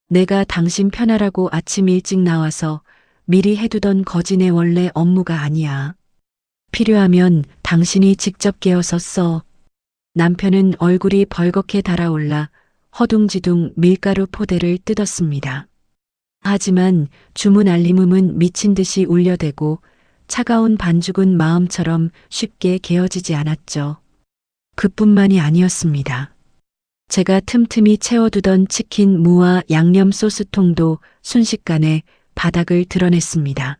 내가 당신 편하라고 아침 일찍 나와서 미리 해두던 거진의 원래 업무가 아니야. 필요하면 당신이 직접 개어서 써. 남편은 얼굴이 벌겋게 달아올라 허둥지둥 밀가루 포대를 뜯었습니다. 하지만 주문 알림음은 미친 듯이 울려대고 차가운 반죽은 마음처럼 쉽게 개어지지 않았죠. 그뿐만이 아니었습니다. 제가 틈틈이 채워두던 치킨 무와 양념 소스통도 순식간에 바닥을 드러냈습니다.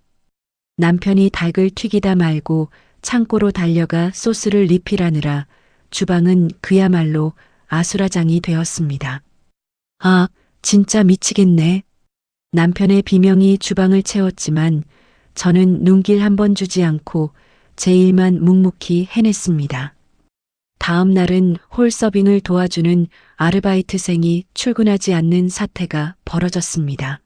남편이 닭을 튀기다 말고 창고로 달려가 소스를 리필하느라 주방은 그야말로 아수라장이 되었습니다. 아, 진짜 미치겠네. 남편의 비명이 주방을 채웠지만 저는 눈길 한 번 주지 않고 제 일만 묵묵히 해냈습니다. 다음 날은 홀 서빙을 도와주는 아르바이트생이 출근하지 않는 사태가 벌어졌습니다.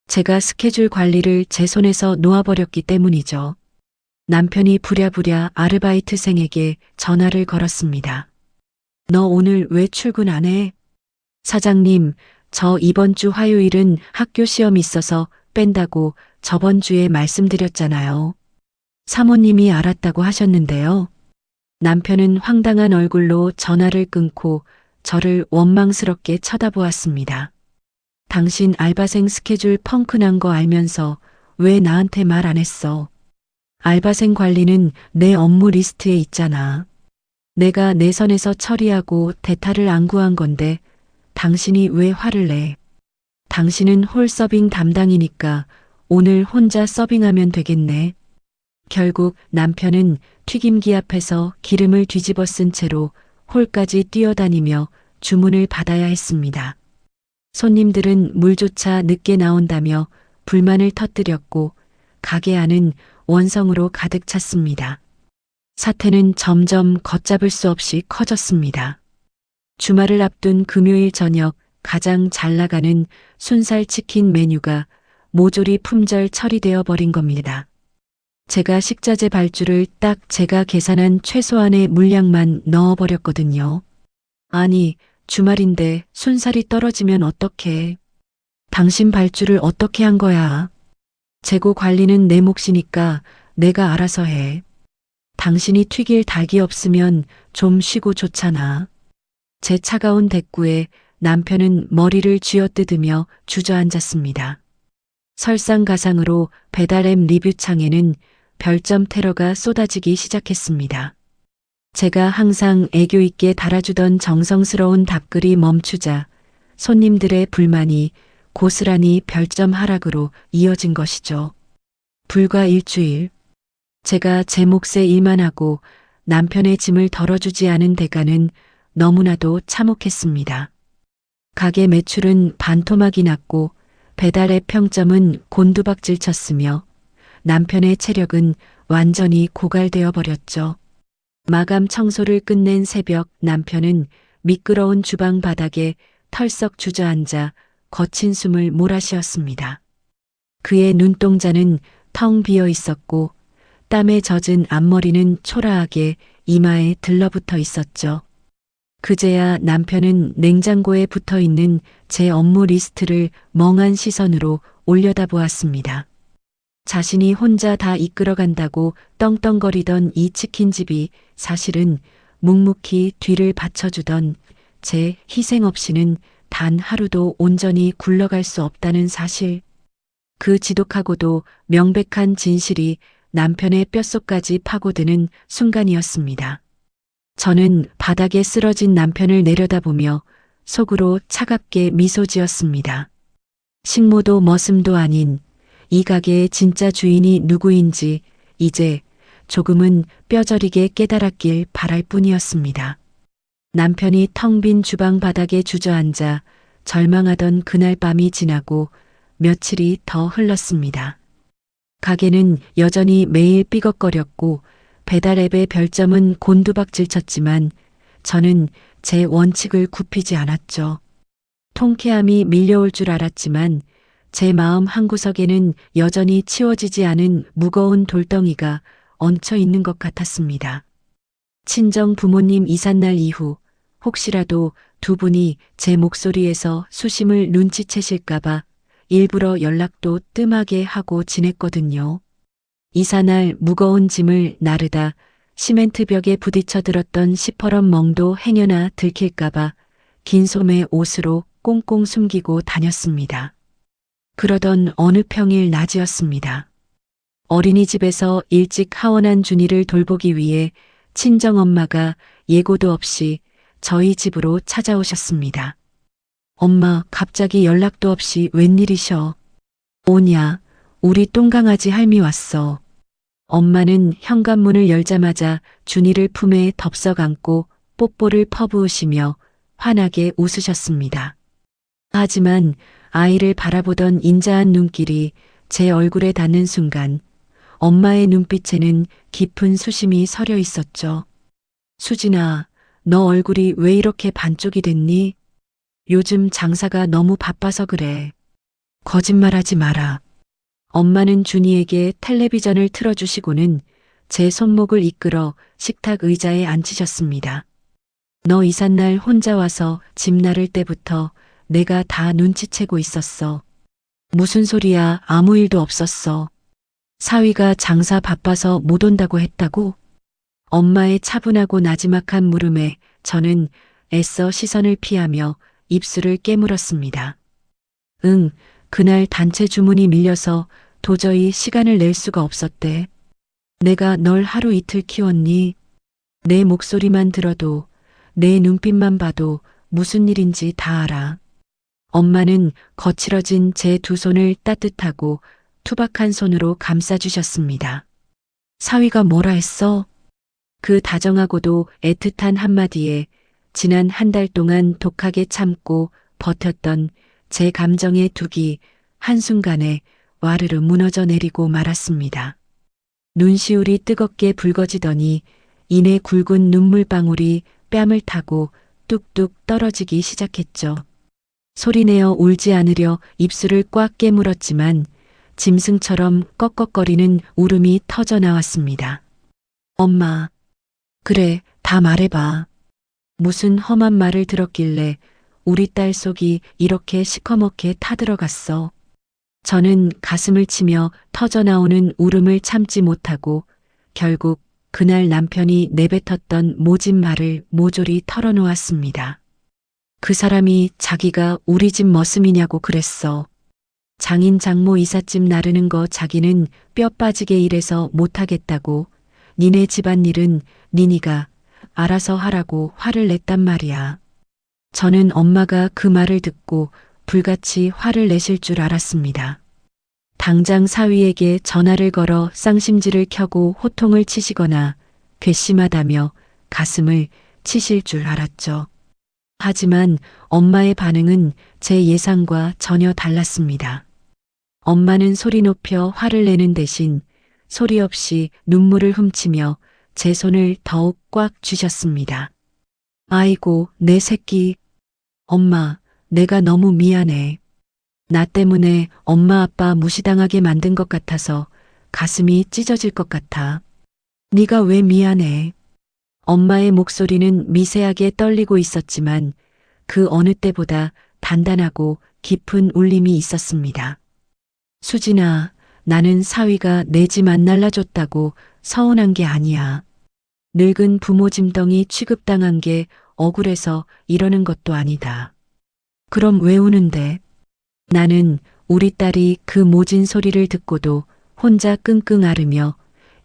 제가 스케줄 관리를 제 손에서 놓아버렸기 때문이죠. 남편이 부랴부랴 아르바이트생에게 전화를 걸었습니다. 너 오늘 왜 출근 안 해? 사장님, 저 이번 주 화요일은 학교 시험 있어서 뺀다고 저번 주에 말씀드렸잖아요. 사모님이 알았다고 하셨는데요. 남편은 황당한 얼굴로 전화를 끊고 저를 원망스럽게 쳐다보았습니다. 당신 알바생 스케줄 펑크 난 거 알면서 왜 나한테 말 안 했어? 알바생 관리는 내 업무 리스트에 있잖아. 내가 내 선에서 처리하고 대타를 안 구한 건데 당신이 왜 화를 내? 당신은 홀 서빙 담당이니까 오늘 혼자 서빙하면 되겠네. 결국 남편은 튀김기 앞에서 기름을 뒤집어 쓴 채로 홀까지 뛰어다니며 주문을 받아야 했습니다. 손님들은 물조차 늦게 나온다며 불만을 터뜨렸고 가게 안은 원성으로 가득 찼습니다. 사태는 점점 걷잡을 수 없이 커졌습니다. 주말을 앞둔 금요일 저녁 가장 잘 나가는 순살 치킨 메뉴가 모조리 품절 처리되어 버린 겁니다. 제가 식자재 발주를 딱 제가 계산한 최소한의 물량만 넣어버렸거든요. 아니, 주말인데 순살이 떨어지면 어떡해. 당신 발주를 어떻게 한 거야? 재고 관리는 내 몫이니까 내가 알아서 해. 당신이 튀길 닭이 없으면 좀 쉬고 좋잖아. 제 차가운 대꾸에 남편은 머리를 쥐어뜯으며 주저앉았습니다. 설상가상으로 배달앱 리뷰창에는 별점 테러가 쏟아지기 시작했습니다. 제가 항상 애교 있게 달아주던 정성스러운 답글이 멈추자 손님들의 불만이 고스란히 별점 하락으로 이어진 것이죠. 불과 일주일, 제가 제 몫의 일만 하고 남편의 짐을 덜어주지 않은 대가는 너무나도 참혹했습니다. 가게 매출은 반토막이 났고 배달앱 평점은 곤두박질 쳤으며 남편의 체력은 완전히 고갈되어 버렸죠. 마감 청소를 끝낸 새벽 남편은 미끄러운 주방 바닥에 털썩 주저앉아 거친 숨을 몰아쉬었습니다. 그의 눈동자는 텅 비어 있었고 땀에 젖은 앞머리는 초라하게 이마에 들러붙어 있었죠. 그제야 남편은 냉장고에 붙어 있는 제 업무 리스트를 멍한 시선으로 올려다보았습니다. 자신이 혼자 다 이끌어간다고 떵떵거리던 이 치킨집이 사실은 묵묵히 뒤를 받쳐주던 제 희생 없이는 단 하루도 온전히 굴러갈 수 없다는 사실. 그 지독하고도 명백한 진실이 남편의 뼛속까지 파고드는 순간이었습니다. 저는 바닥에 쓰러진 남편을 내려다보며 속으로 차갑게 미소 지었습니다. 식모도 머슴도 아닌 이 가게의 진짜 주인이 누구인지 이제 조금은 뼈저리게 깨달았길 바랄 뿐이었습니다. 남편이 텅 빈 주방 바닥에 주저앉아 절망하던 그날 밤이 지나고 며칠이 더 흘렀습니다. 가게는 여전히 매일 삐걱거렸고 배달앱의 별점은 곤두박질 쳤지만 저는 제 원칙을 굽히지 않았죠. 통쾌함이 밀려올 줄 알았지만 제 마음 한구석에는 여전히 치워지지 않은 무거운 돌덩이가 얹혀 있는 것 같았습니다. 친정 부모님 이삿날 이후 혹시라도 두 분이 제 목소리에서 수심을 눈치채실까봐 일부러 연락도 뜸하게 하고 지냈거든요. 이사날 무거운 짐을 나르다 시멘트 벽에 부딪혀 들었던 시퍼런 멍도 행여나 들킬까봐 긴 소매 옷으로 꽁꽁 숨기고 다녔습니다. 그러던 어느 평일 낮이었습니다. 어린이집에서 일찍 하원한 준이를 돌보기 위해 친정엄마가 예고도 없이 저희 집으로 찾아오셨습니다. 엄마, 갑자기 연락도 없이 웬일이셔? 오냐, 우리 똥강아지 할미 왔어. 엄마는 현관문을 열자마자 준이를 품에 덥석 안고 뽀뽀를 퍼부으시며 환하게 웃으셨습니다. 하지만 아이를 바라보던 인자한 눈길이 제 얼굴에 닿는 순간 엄마의 눈빛에는 깊은 수심이 서려 있었죠. 수진아, 너 얼굴이 왜 이렇게 반쪽이 됐니? 요즘 장사가 너무 바빠서 그래. 거짓말하지 마라. 엄마는 준이에게 텔레비전을 틀어주시고는 제 손목을 이끌어 식탁 의자에 앉히셨습니다. 너 이삿날 혼자 와서 집 나를 때부터 내가 다 눈치채고 있었어. 무슨 소리야, 아무 일도 없었어. 사위가 장사 바빠서 못 온다고 했다고? 엄마의 차분하고 나지막한 물음에 저는 애써 시선을 피하며 입술을 깨물었습니다. 응, 그날 단체 주문이 밀려서 도저히 시간을 낼 수가 없었대. 내가 널 하루 이틀 키웠니? 내 목소리만 들어도, 내 눈빛만 봐도 무슨 일인지 다 알아. 엄마는 거칠어진 제 두 손을 따뜻하고 투박한 손으로 감싸주셨습니다. 사위가 뭐라 했어? 그 다정하고도 애틋한 한마디에 지난 한 달 동안 독하게 참고 버텼던 제 감정의 둑이 한순간에 와르르 무너져 내리고 말았습니다. 눈시울이 뜨겁게 붉어지더니 이내 굵은 눈물방울이 뺨을 타고 뚝뚝 떨어지기 시작했죠. 소리내어 울지 않으려 입술을 꽉 깨물었지만 짐승처럼 꺽꺽거리는 울음이 터져 나왔습니다. 엄마, 그래, 다 말해봐. 무슨 험한 말을 들었길래 우리 딸 속이 이렇게 시커멓게 타들어갔어. 저는 가슴을 치며 터져나오는 울음을 참지 못하고 결국 그날 남편이 내뱉었던 모진 말을 모조리 털어놓았습니다. 그 사람이 자기가 우리 집 머슴이냐고 그랬어. 장인 장모 이삿짐 나르는 거 자기는 뼈 빠지게 일해서 못하겠다고. 니네 집안일은 니니가 알아서 하라고 화를 냈단 말이야. 저는 엄마가 그 말을 듣고 불같이 화를 내실 줄 알았습니다. 당장 사위에게 전화를 걸어 쌍심지를 켜고 호통을 치시거나 괘씸하다며 가슴을 치실 줄 알았죠. 하지만 엄마의 반응은 제 예상과 전혀 달랐습니다. 엄마는 소리 높여 화를 내는 대신 소리 없이 눈물을 훔치며 제 손을 더욱 꽉 쥐셨습니다. 아이고, 내 새끼. 엄마, 내가 너무 미안해. 나 때문에 엄마 아빠 무시당하게 만든 것 같아서 가슴이 찢어질 것 같아. 네가 왜 미안해? 엄마의 목소리는 미세하게 떨리고 있었지만 그 어느 때보다 단단하고 깊은 울림이 있었습니다. 수진아, 나는 사위가 내 집 안 날라줬다고 서운한 게 아니야. 늙은 부모 짐덩이 취급당한 게 억울해서 이러는 것도 아니다. 그럼 왜 우는데? 나는 우리 딸이 그 모진 소리를 듣고도 혼자 끙끙 앓으며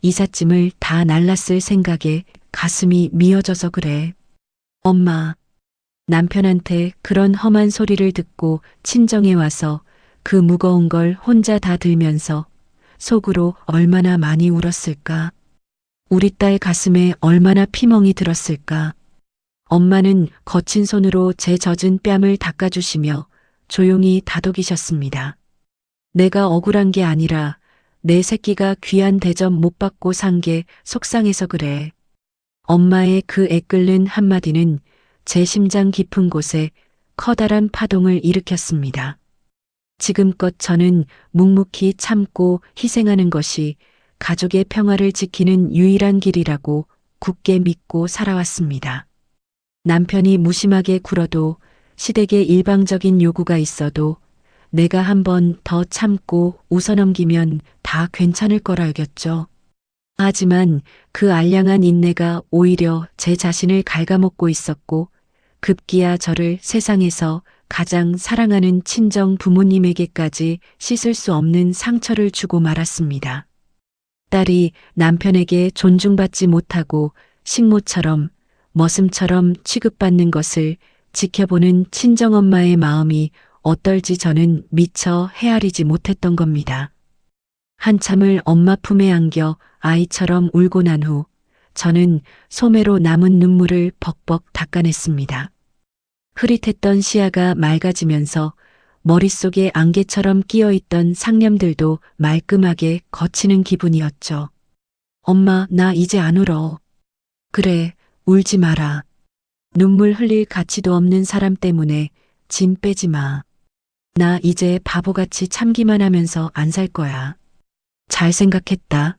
이삿짐을 다 날랐을 생각에 가슴이 미어져서 그래. 엄마, 남편한테 그런 험한 소리를 듣고 친정에 와서 그 무거운 걸 혼자 다 들면서 속으로 얼마나 많이 울었을까? 우리 딸 가슴에 얼마나 피멍이 들었을까? 엄마는 거친 손으로 제 젖은 뺨을 닦아주시며 조용히 다독이셨습니다. 내가 억울한 게 아니라 내 새끼가 귀한 대접 못 받고 산 게 속상해서 그래. 엄마의 그 애끓는 한마디는 제 심장 깊은 곳에 커다란 파동을 일으켰습니다. 지금껏 저는 묵묵히 참고 희생하는 것이 가족의 평화를 지키는 유일한 길이라고 굳게 믿고 살아왔습니다. 남편이 무심하게 굴어도 시댁의 일방적인 요구가 있어도 내가 한 번 더 참고 웃어넘기면 다 괜찮을 거라 여겼죠. 하지만 그 알량한 인내가 오히려 제 자신을 갉아먹고 있었고 급기야 저를 세상에서 가장 사랑하는 친정 부모님에게까지 씻을 수 없는 상처를 주고 말았습니다. 딸이 남편에게 존중받지 못하고 식모처럼 머슴처럼 취급받는 것을 지켜보는 친정엄마의 마음이 어떨지 저는 미처 헤아리지 못했던 겁니다. 한참을 엄마 품에 안겨 아이처럼 울고 난 후 저는 소매로 남은 눈물을 벅벅 닦아냈습니다. 흐릿했던 시야가 맑아지면서 머릿속에 안개처럼 끼어있던 상념들도 말끔하게 거치는 기분이었죠. 엄마, 나 이제 안 울어. 그래, 울지 마라. 눈물 흘릴 가치도 없는 사람 때문에 짐 빼지 마. 나 이제 바보같이 참기만 하면서 안 살 거야. 잘 생각했다.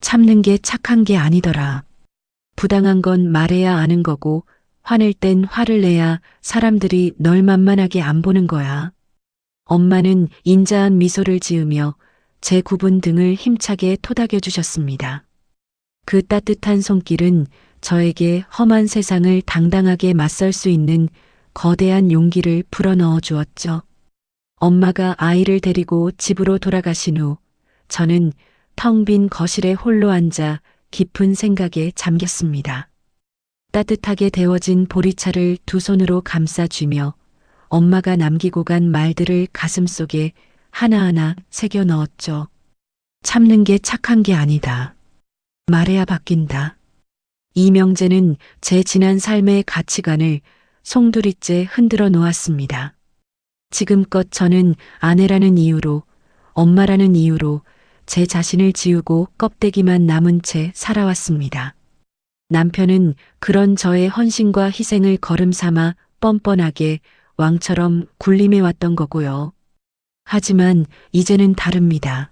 참는 게 착한 게 아니더라. 부당한 건 말해야 아는 거고 화낼 땐 화를 내야 사람들이 널 만만하게 안 보는 거야. 엄마는 인자한 미소를 지으며 제 굽은 등을 힘차게 토닥여 주셨습니다. 그 따뜻한 손길은 저에게 험한 세상을 당당하게 맞설 수 있는 거대한 용기를 불어넣어 주었죠. 엄마가 아이를 데리고 집으로 돌아가신 후 저는 텅 빈 거실에 홀로 앉아 깊은 생각에 잠겼습니다. 따뜻하게 데워진 보리차를 두 손으로 감싸쥐며 엄마가 남기고 간 말들을 가슴속에 하나하나 새겨 넣었죠. 참는 게 착한 게 아니다. 말해야 바뀐다. 이 명제는 제 지난 삶의 가치관을 송두리째 흔들어 놓았습니다. 지금껏 저는 아내라는 이유로, 엄마라는 이유로 제 자신을 지우고 껍데기만 남은 채 살아왔습니다. 남편은 그런 저의 헌신과 희생을 걸음삼아 뻔뻔하게 왕처럼 군림해 왔던 거고요. 하지만 이제는 다릅니다.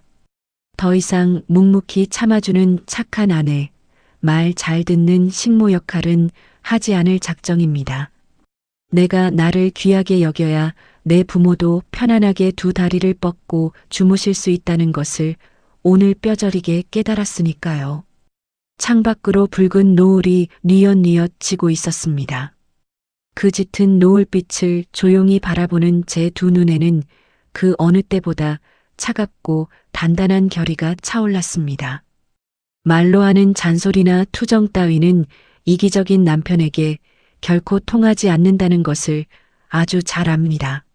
더 이상 묵묵히 참아주는 착한 아내, 말 잘 듣는 식모 역할은 하지 않을 작정입니다. 내가 나를 귀하게 여겨야 내 부모도 편안하게 두 다리를 뻗고 주무실 수 있다는 것을 오늘 뼈저리게 깨달았으니까요. 창밖으로 붉은 노을이 뉘엿뉘엿 지고 있었습니다. 그 짙은 노을빛을 조용히 바라보는 제 두 눈에는 그 어느 때보다 차갑고 단단한 결의가 차올랐습니다. 말로 하는 잔소리나 투정 따위는 이기적인 남편에게 결코 통하지 않는다는 것을 아주 잘 압니다.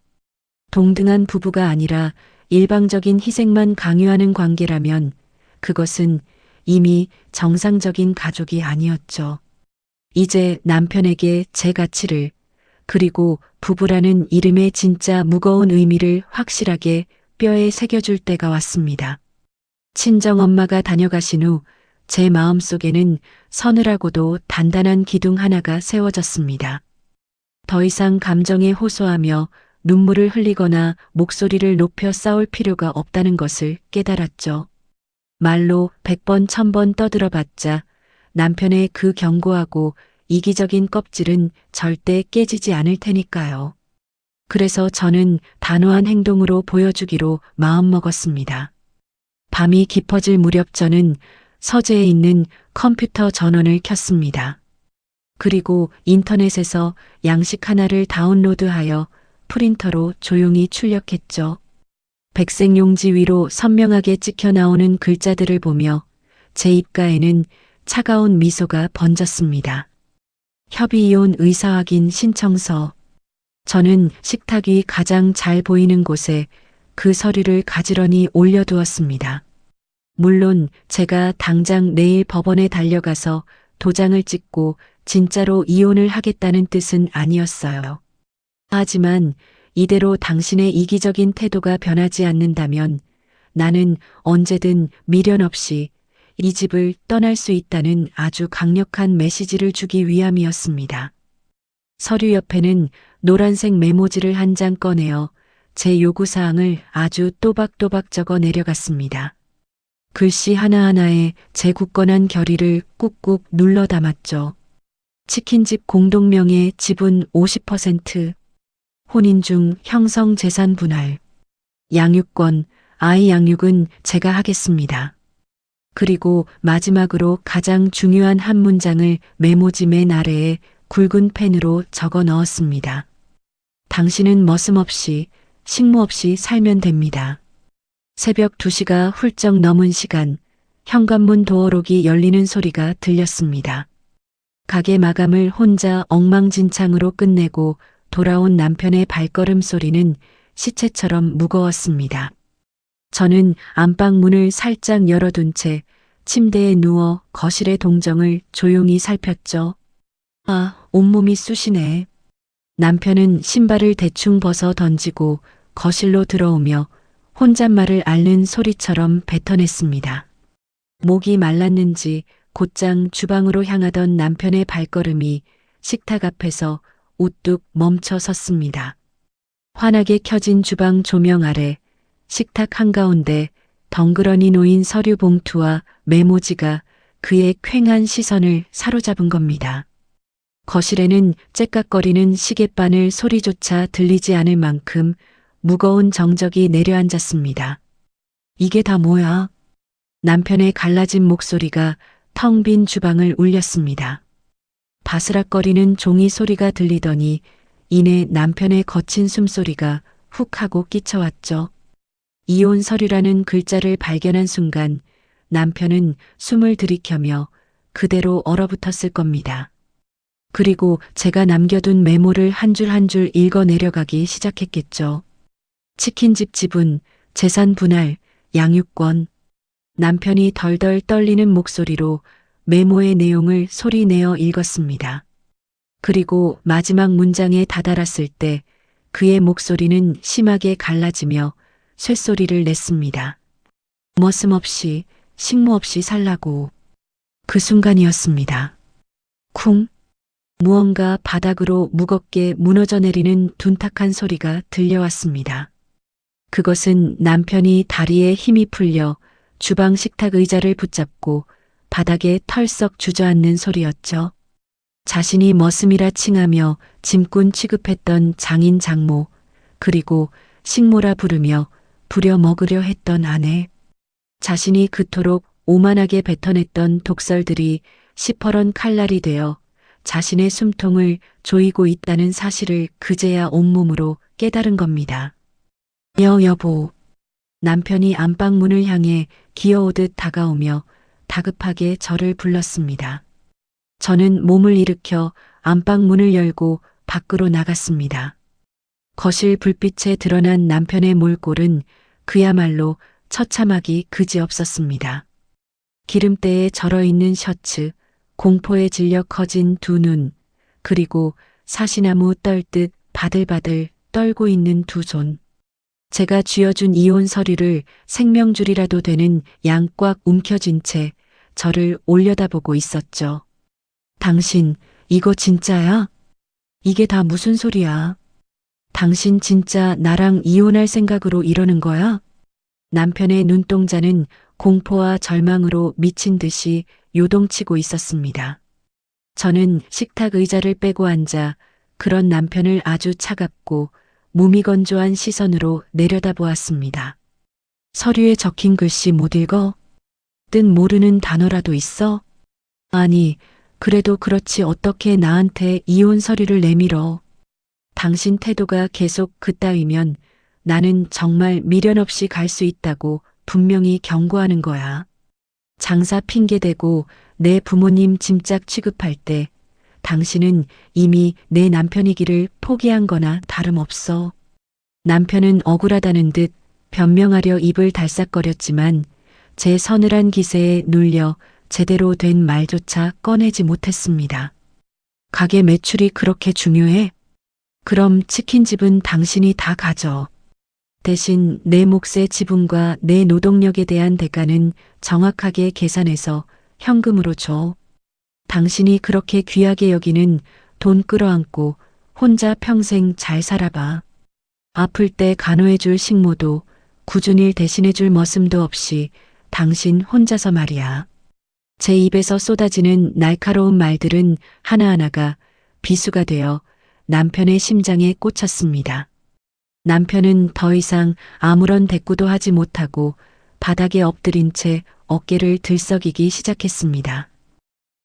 동등한 부부가 아니라 일방적인 희생만 강요하는 관계라면 그것은 이미 정상적인 가족이 아니었죠. 이제 남편에게 제 가치를 그리고 부부라는 이름의 진짜 무거운 의미를 확실하게 뼈에 새겨줄 때가 왔습니다. 친정엄마가 다녀가신 후 제 마음속에는 서늘하고도 단단한 기둥 하나가 세워졌습니다. 더 이상 감정에 호소하며 눈물을 흘리거나 목소리를 높여 싸울 필요가 없다는 것을 깨달았죠. 말로 100번 1000번 떠들어봤자 남편의 그 견고하고 이기적인 껍질은 절대 깨지지 않을 테니까요. 그래서 저는 단호한 행동으로 보여주기로 마음먹었습니다. 밤이 깊어질 무렵 저는 서재에 있는 컴퓨터 전원을 켰습니다. 그리고 인터넷에서 양식 하나를 다운로드하여 프린터로 조용히 출력했죠. 백색 용지 위로 선명하게 찍혀 나오는 글자들을 보며 제 입가에는 차가운 미소가 번졌습니다. 협의이혼 의사확인 신청서. 저는 식탁 위 가장 잘 보이는 곳에 그 서류를 가지런히 올려두었습니다. 물론 제가 당장 내일 법원에 달려가서 도장을 찍고 진짜로 이혼을 하겠다는 뜻은 아니었어요. 하지만 이대로 당신의 이기적인 태도가 변하지 않는다면 나는 언제든 미련 없이 이 집을 떠날 수 있다는 아주 강력한 메시지를 주기 위함이었습니다. 서류 옆에는 노란색 메모지를 한 장 꺼내어 제 요구사항을 아주 또박또박 적어 내려갔습니다. 글씨 하나하나에 제 굳건한 결의를 꾹꾹 눌러 담았죠. 치킨집 공동명의 지분 50%, 혼인 중 형성 재산 분할, 양육권, 아이 양육은 제가 하겠습니다. 그리고 마지막으로 가장 중요한 한 문장을 메모지 맨 아래에 굵은 펜으로 적어 넣었습니다. 당신은 머슴 없이, 식모 없이 살면 됩니다. 새벽 2시가 훌쩍 넘은 시간, 현관문 도어록이 열리는 소리가 들렸습니다. 가게 마감을 혼자 엉망진창으로 끝내고 돌아온 남편의 발걸음 소리는 시체처럼 무거웠습니다. 저는 안방 문을 살짝 열어둔 채 침대에 누워 거실의 동정을 조용히 살폈죠. 아, 온몸이 쑤시네. 남편은 신발을 대충 벗어 던지고 거실로 들어오며 혼잣말을 앓는 소리처럼 뱉어냈습니다. 목이 말랐는지 곧장 주방으로 향하던 남편의 발걸음이 식탁 앞에서 우뚝 멈춰 섰습니다. 환하게 켜진 주방 조명 아래 식탁 한가운데 덩그러니 놓인 서류 봉투와 메모지가 그의 퀭한 시선을 사로잡은 겁니다. 거실에는 째깍거리는 시계바늘 소리조차 들리지 않을 만큼 무거운 정적이 내려앉았습니다. 이게 다 뭐야? 남편의 갈라진 목소리가 텅 빈 주방을 울렸습니다. 바스락거리는 종이 소리가 들리더니 이내 남편의 거친 숨소리가 훅 하고 끼쳐왔죠. 이혼 서류라는 글자를 발견한 순간 남편은 숨을 들이켜며 그대로 얼어붙었을 겁니다. 그리고 제가 남겨둔 메모를 한 줄 한 줄 읽어 내려가기 시작했겠죠. 치킨집 지분, 재산 분할, 양육권. 남편이 덜덜 떨리는 목소리로 메모의 내용을 소리내어 읽었습니다. 그리고 마지막 문장에 다다랐을 때 그의 목소리는 심하게 갈라지며 쇳소리를 냈습니다. 머슴 없이, 식모 없이 살라고. 그 순간이었습니다. 쿵. 무언가 바닥으로 무겁게 무너져 내리는 둔탁한 소리가 들려왔습니다. 그것은 남편이 다리에 힘이 풀려 주방 식탁 의자를 붙잡고 바닥에 털썩 주저앉는 소리였죠. 자신이 머슴이라 칭하며 짐꾼 취급했던 장인 장모, 그리고 식모라 부르며 부려먹으려 했던 아내. 자신이 그토록 오만하게 뱉어냈던 독설들이 시퍼런 칼날이 되어 자신의 숨통을 조이고 있다는 사실을 그제야 온몸으로 깨달은 겁니다. 여보. 남편이 안방문을 향해 기어오듯 다가오며 다급하게 저를 불렀습니다. 저는 몸을 일으켜 안방문을 열고 밖으로 나갔습니다. 거실 불빛에 드러난 남편의 몰골은 그야말로 처참하기 그지없었습니다. 기름때에 절어있는 셔츠, 공포에 질려 커진 두 눈, 그리고 사시나무 떨듯 바들바들 떨고 있는 두 손. 제가 쥐어준 이혼 서류를 생명줄이라도 되는 양 꽉 움켜쥔 채 저를 올려다보고 있었죠. 당신, 이거 진짜야? 이게 다 무슨 소리야? 당신 진짜 나랑 이혼할 생각으로 이러는 거야? 남편의 눈동자는 공포와 절망으로 미친 듯이 요동치고 있었습니다. 저는 식탁 의자를 빼고 앉아 그런 남편을 아주 차갑고 무미건조한 시선으로 내려다보았습니다. 서류에 적힌 글씨 못 읽어? 뜻 모르는 단어라도 있어? 아니, 그래도 그렇지 어떻게 나한테 이혼 서류를 내밀어. 당신 태도가 계속 그따위면 나는 정말 미련 없이 갈 수 있다고 분명히 경고하는 거야. 장사 핑계대고 내 부모님 짐짝 취급할 때 당신은 이미 내 남편이기를 포기한 거나 다름없어. 남편은 억울하다는 듯 변명하려 입을 달싹거렸지만 제 서늘한 기세에 눌려 제대로 된 말조차 꺼내지 못했습니다. 가게 매출이 그렇게 중요해? 그럼 치킨집은 당신이 다 가져. 대신 내 몫의 지분과 내 노동력에 대한 대가는 정확하게 계산해서 현금으로 줘. 당신이 그렇게 귀하게 여기는 돈 끌어안고 혼자 평생 잘 살아봐. 아플 때 간호해줄 식모도 굳은 일 대신해줄 머슴도 없이 당신 혼자서 말이야. 제 입에서 쏟아지는 날카로운 말들은 하나하나가 비수가 되어 남편의 심장에 꽂혔습니다. 남편은 더 이상 아무런 대꾸도 하지 못하고 바닥에 엎드린 채 어깨를 들썩이기 시작했습니다.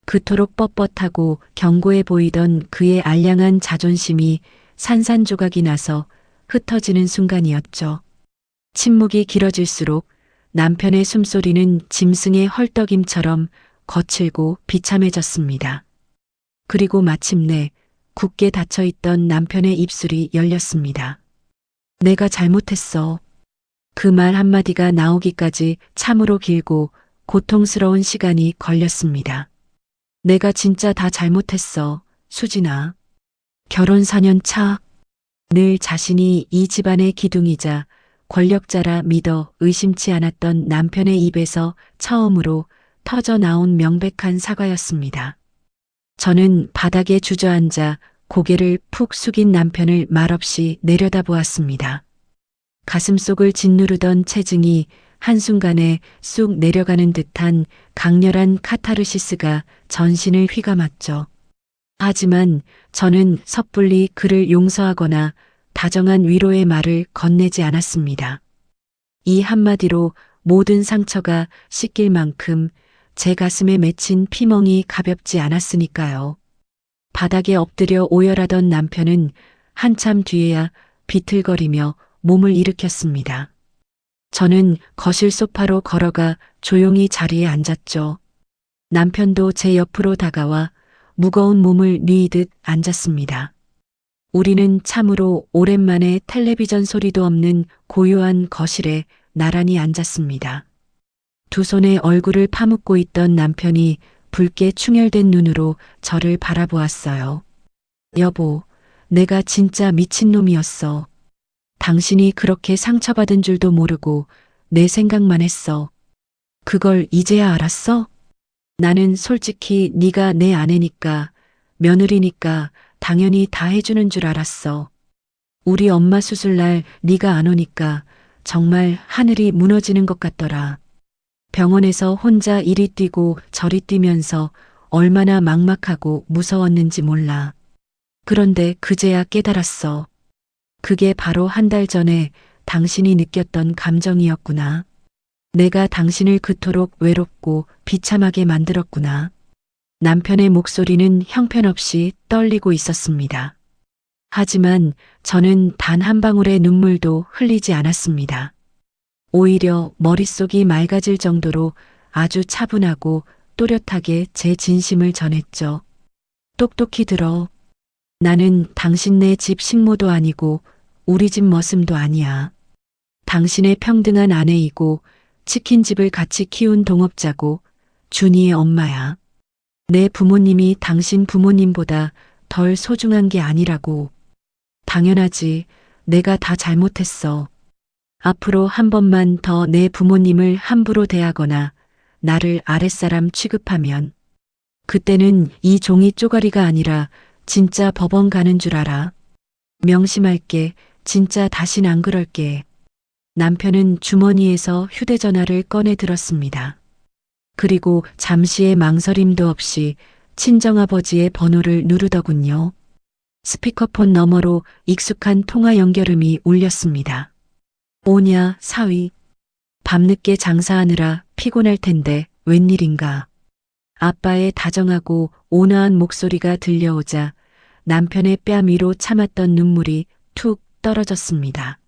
그토록 뻣뻣하고 견고해 보이던 그의 알량한 자존심이 산산조각이 나서 흩어지는 순간이었죠. 침묵이 길어질수록 남편의 숨소리는 짐승의 헐떡임처럼 거칠고 비참해졌습니다. 그리고 마침내 굳게 닫혀있던 남편의 입술이 열렸습니다. 내가 잘못했어. 그 말 한마디가 나오기까지 참으로 길고 고통스러운 시간이 걸렸습니다. 내가 진짜 다 잘못했어, 수진아. 결혼 4년 차. 늘 자신이 이 집안의 기둥이자 권력자라 믿어 의심치 않았던 남편의 입에서 처음으로 터져 나온 명백한 사과였습니다. 저는 바닥에 주저앉아 고개를 푹 숙인 남편을 말없이 내려다보았습니다. 가슴속을 짓누르던 체증이 한순간에 쑥 내려가는 듯한 강렬한 카타르시스가 전신을 휘감았죠. 하지만 저는 섣불리 그를 용서하거나 다정한 위로의 말을 건네지 않았습니다. 이 한마디로 모든 상처가 씻길 만큼 제 가슴에 맺힌 피멍이 가볍지 않았으니까요. 바닥에 엎드려 오열하던 남편은 한참 뒤에야 비틀거리며 몸을 일으켰습니다. 저는 거실 소파로 걸어가 조용히 자리에 앉았죠. 남편도 제 옆으로 다가와 무거운 몸을 뉘이듯 앉았습니다. 우리는 참으로 오랜만에 텔레비전 소리도 없는 고요한 거실에 나란히 앉았습니다. 두 손에 얼굴을 파묻고 있던 남편이 붉게 충혈된 눈으로 저를 바라보았어요. 여보, 내가 진짜 미친놈이었어. 당신이 그렇게 상처받은 줄도 모르고 내 생각만 했어. 그걸 이제야 알았어? 나는 솔직히 네가 내 아내니까, 며느리니까 당연히 다 해주는 줄 알았어. 우리 엄마 수술날 네가 안 오니까 정말 하늘이 무너지는 것 같더라. 병원에서 혼자 이리 뛰고 저리 뛰면서 얼마나 막막하고 무서웠는지 몰라. 그런데 그제야 깨달았어. 그게 바로 한 달 전에 당신이 느꼈던 감정이었구나. 내가 당신을 그토록 외롭고 비참하게 만들었구나. 남편의 목소리는 형편없이 떨리고 있었습니다. 하지만 저는 단 한 방울의 눈물도 흘리지 않았습니다. 오히려 머릿속이 맑아질 정도로 아주 차분하고 또렷하게 제 진심을 전했죠. 똑똑히 들어. 나는 당신네 집 식모도 아니고 우리 집 머슴도 아니야. 당신의 평등한 아내이고 치킨집을 같이 키운 동업자고 준이의 엄마야. 내 부모님이 당신 부모님보다 덜 소중한 게 아니라고. 당연하지. 내가 다 잘못했어. 앞으로 한 번만 더 내 부모님을 함부로 대하거나 나를 아랫사람 취급하면 그때는 이 종이 쪼가리가 아니라 진짜 법원 가는 줄 알아. 명심할게. 진짜 다신 안 그럴게. 남편은 주머니에서 휴대전화를 꺼내 들었습니다. 그리고 잠시의 망설임도 없이 친정아버지의 번호를 누르더군요. 스피커폰 너머로 익숙한 통화 연결음이 울렸습니다. 오냐, 사위. 밤늦게 장사하느라 피곤할 텐데 웬일인가. 아빠의 다정하고 온화한 목소리가 들려오자 남편의 뺨 위로 참았던 눈물이 툭 떨어졌습니다.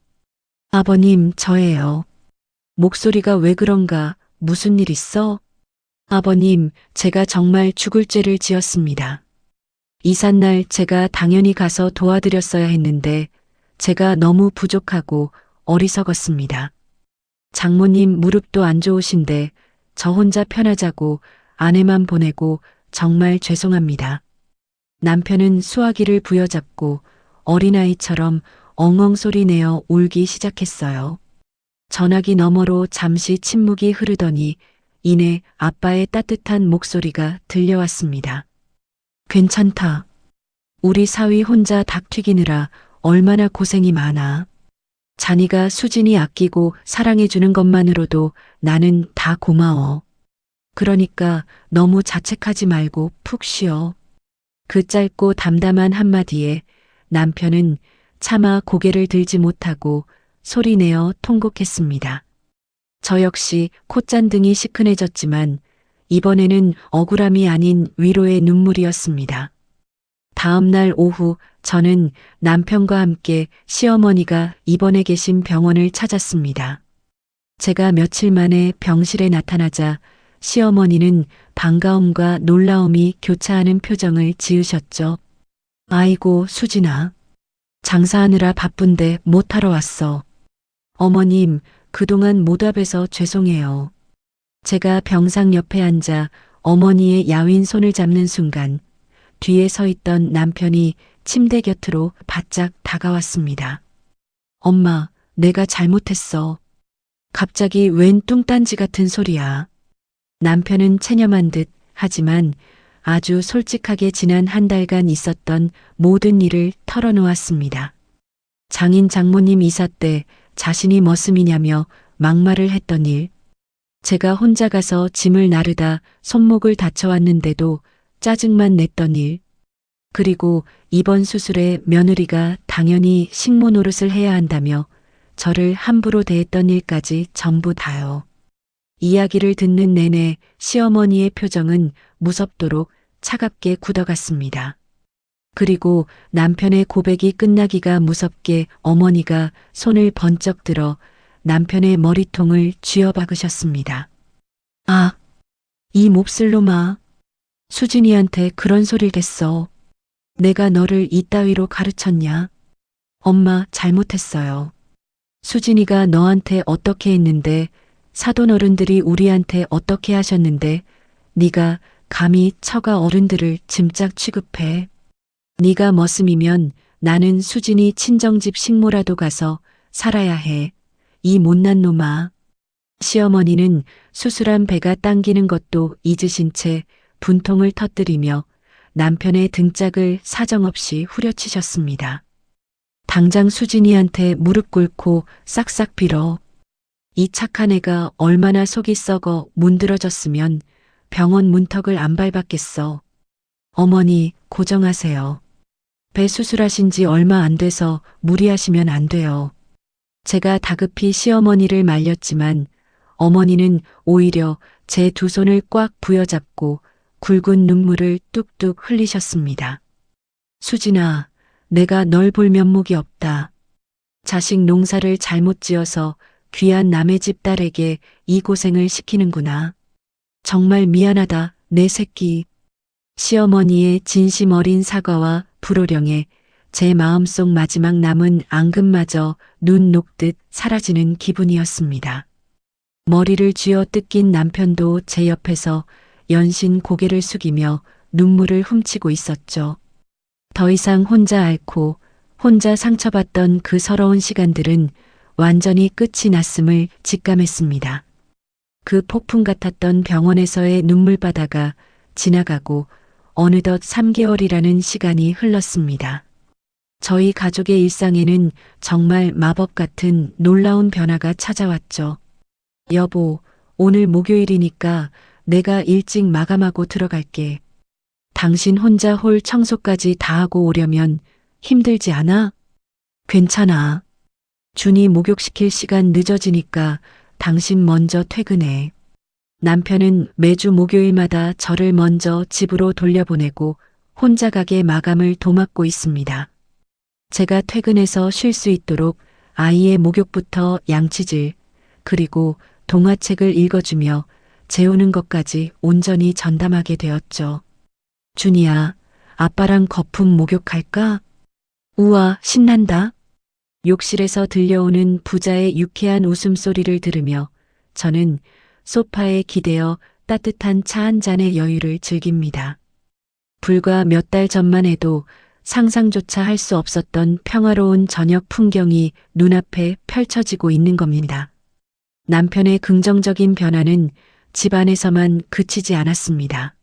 아버님, 저예요. 목소리가 왜 그런가? 무슨 일 있어? 아버님, 제가 정말 죽을 죄를 지었습니다. 이삿날 제가 당연히 가서 도와드렸어야 했는데 제가 너무 부족하고 어리석었습니다. 장모님 무릎도 안 좋으신데 저 혼자 편하자고 아내만 보내고 정말 죄송합니다. 남편은 수화기를 부여잡고 어린아이처럼 엉엉 소리 내어 울기 시작했어요. 전화기 너머로 잠시 침묵이 흐르더니 이내 아빠의 따뜻한 목소리가 들려왔습니다. 괜찮다. 우리 사위 혼자 닭 튀기느라 얼마나 고생이 많아. 자니가 수진이 아끼고 사랑해주는 것만으로도 나는 다 고마워. 그러니까 너무 자책하지 말고 푹 쉬어. 그 짧고 담담한 한마디에 남편은 차마 고개를 들지 못하고 소리내어 통곡했습니다. 저 역시 콧잔등이 시큰해졌지만 이번에는 억울함이 아닌 위로의 눈물이었습니다. 다음 날 오후 저는 남편과 함께 시어머니가 입원해 계신 병원을 찾았습니다. 제가 며칠 만에 병실에 나타나자 시어머니는 반가움과 놀라움이 교차하는 표정을 지으셨죠. 아이고, 수진아. 장사하느라 바쁜데 못하러 왔어. 어머님, 그동안 못 와뵈서 죄송해요. 제가 병상 옆에 앉아 어머니의 야윈 손을 잡는 순간 뒤에 서 있던 남편이 침대 곁으로 바짝 다가왔습니다. 엄마, 내가 잘못했어. 갑자기 웬 뚱딴지 같은 소리야. 남편은 체념한 듯 하지만 아주 솔직하게 지난 한 달간 있었던 모든 일을 털어놓았습니다. 장인 장모님 이사 때 자신이 머슴이냐며 막말을 했던 일, 제가 혼자 가서 짐을 나르다 손목을 다쳐왔는데도 짜증만 냈던 일, 그리고 이번 수술에 며느리가 당연히 식모 노릇을 해야 한다며 저를 함부로 대했던 일까지 전부 다요. 이야기를 듣는 내내 시어머니의 표정은 무섭도록 차갑게 굳어갔습니다. 그리고 남편의 고백이 끝나기가 무섭게 어머니가 손을 번쩍 들어 남편의 머리통을 쥐어박으셨습니다. 아, 이 몹쓸 놈아. 수진이한테 그런 소리를 했어. 내가 너를 이따위로 가르쳤냐? 엄마, 잘못했어요. 수진이가 너한테 어떻게 했는데, 사돈 어른들이 우리한테 어떻게 하셨는데 네가 감히 처가 어른들을 짐짝 취급해. 네가 머슴이면 나는 수진이 친정집 식모라도 가서 살아야 해. 이 못난 놈아. 시어머니는 수술한 배가 당기는 것도 잊으신 채 분통을 터뜨리며 남편의 등짝을 사정없이 후려치셨습니다. 당장 수진이한테 무릎 꿇고 싹싹 빌어. 이 착한 애가 얼마나 속이 썩어 문드러졌으면 병원 문턱을 안 밟았겠어. 어머니, 고정하세요. 배 수술하신 지 얼마 안 돼서 무리하시면 안 돼요. 제가 다급히 시어머니를 말렸지만 어머니는 오히려 제 두 손을 꽉 부여잡고 굵은 눈물을 뚝뚝 흘리셨습니다. 수진아, 내가 널 볼 면목이 없다. 자식 농사를 잘못 지어서 귀한 남의 집 딸에게 이 고생을 시키는구나. 정말 미안하다, 내 새끼. 시어머니의 진심 어린 사과와 불호령에 제 마음속 마지막 남은 앙금마저 눈 녹듯 사라지는 기분이었습니다. 머리를 쥐어 뜯긴 남편도 제 옆에서 연신 고개를 숙이며 눈물을 훔치고 있었죠. 더 이상 혼자 앓고 혼자 상처받던 그 서러운 시간들은 완전히 끝이 났음을 직감했습니다. 그 폭풍 같았던 병원에서의 눈물바다가 지나가고 어느덧 3개월이라는 시간이 흘렀습니다. 저희 가족의 일상에는 정말 마법 같은 놀라운 변화가 찾아왔죠. 여보, 오늘 목요일이니까 내가 일찍 마감하고 들어갈게. 당신 혼자 홀 청소까지 다 하고 오려면 힘들지 않아? 괜찮아. 준이 목욕시킬 시간 늦어지니까 당신 먼저 퇴근해. 남편은 매주 목요일마다 저를 먼저 집으로 돌려보내고 혼자 가게 마감을 도맡고 있습니다. 제가 퇴근해서 쉴 수 있도록 아이의 목욕부터 양치질, 그리고 동화책을 읽어주며 재우는 것까지 온전히 전담하게 되었죠. 준이야, 아빠랑 거품 목욕할까? 우와, 신난다. 욕실에서 들려오는 부자의 유쾌한 웃음소리를 들으며 저는 소파에 기대어 따뜻한 차 한 잔의 여유를 즐깁니다. 불과 몇 달 전만 해도 상상조차 할 수 없었던 평화로운 저녁 풍경이 눈앞에 펼쳐지고 있는 겁니다. 남편의 긍정적인 변화는 집안에서만 그치지 않았습니다.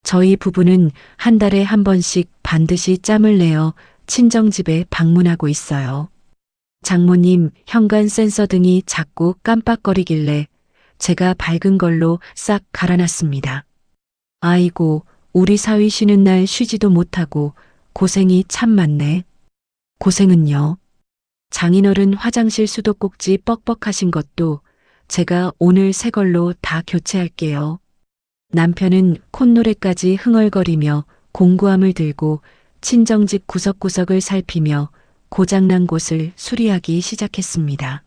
저희 부부는 한 달에 한 번씩 반드시 짬을 내어 친정집에 방문하고 있어요. 장모님 현관 센서 등이 자꾸 깜빡거리길래 제가 밝은 걸로 싹 갈아놨습니다. 아이고, 우리 사위 쉬는 날 쉬지도 못하고 고생이 참 많네. 고생은요? 장인어른 화장실 수도꼭지 뻑뻑하신 것도 제가 오늘 새 걸로 다 교체할게요. 남편은 콧노래까지 흥얼거리며 공구함을 들고 친정집 구석구석을 살피며 고장난 곳을 수리하기 시작했습니다.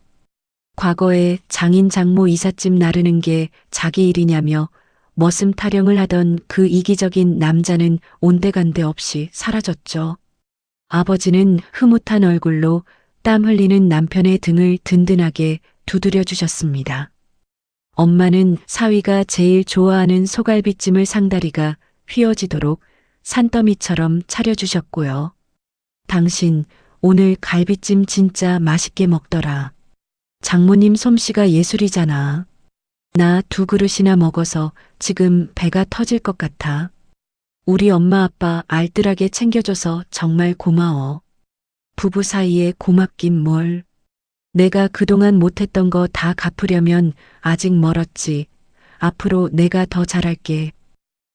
과거에 장인 장모 이삿짐 나르는 게 자기 일이냐며 머슴 타령을 하던 그 이기적인 남자는 온데간데 없이 사라졌죠. 아버지는 흐뭇한 얼굴로 땀 흘리는 남편의 등을 든든하게 두드려 주셨습니다. 엄마는 사위가 제일 좋아하는 소갈비찜을 상다리가 휘어지도록 산더미처럼 차려주셨고요. 당신 오늘 갈비찜 진짜 맛있게 먹더라. 장모님 솜씨가 예술이잖아. 나 2그릇이나 먹어서 지금 배가 터질 것 같아. 우리 엄마 아빠 알뜰하게 챙겨줘서 정말 고마워. 부부 사이에 고맙긴 뭘. 내가 그동안 못했던 거 다 갚으려면 아직 멀었지. 앞으로 내가 더 잘할게.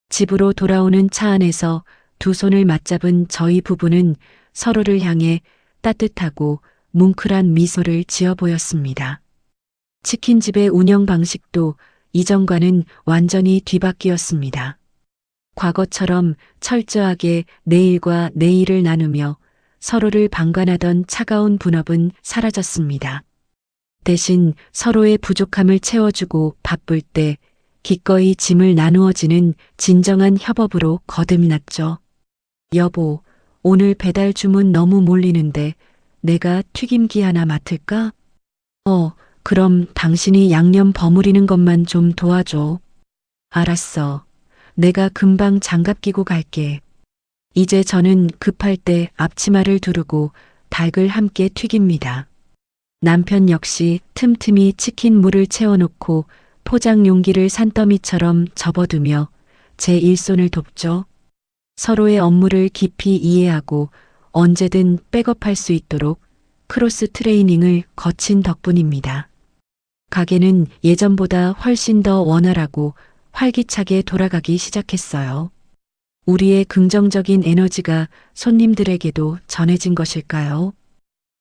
집으로 돌아오는 차 안에서 두 손을 맞잡은 저희 부부는 서로를 향해 따뜻하고 뭉클한 미소를 지어 보였습니다. 치킨집의 운영 방식도 이전과는 완전히 뒤바뀌었습니다. 과거처럼 철저하게 내일과 내일을 나누며 서로를 방관하던 차가운 분업은 사라졌습니다. 대신 서로의 부족함을 채워주고 바쁠 때 기꺼이 짐을 나누어지는 진정한 협업으로 거듭났죠. 여보, 오늘 배달 주문 너무 몰리는데 내가 튀김기 하나 맡을까? 그럼 당신이 양념 버무리는 것만 좀 도와줘. 알았어. 내가 금방 장갑 끼고 갈게. 이제 저는 급할 때 앞치마를 두르고 닭을 함께 튀깁니다. 남편 역시 틈틈이 치킨 물을 채워놓고 포장 용기를 산더미처럼 접어두며 제 일손을 돕죠. 서로의 업무를 깊이 이해하고 언제든 백업할 수 있도록 크로스 트레이닝을 거친 덕분입니다. 가게는 예전보다 훨씬 더 원활하고 활기차게 돌아가기 시작했어요. 우리의 긍정적인 에너지가 손님들에게도 전해진 것일까요?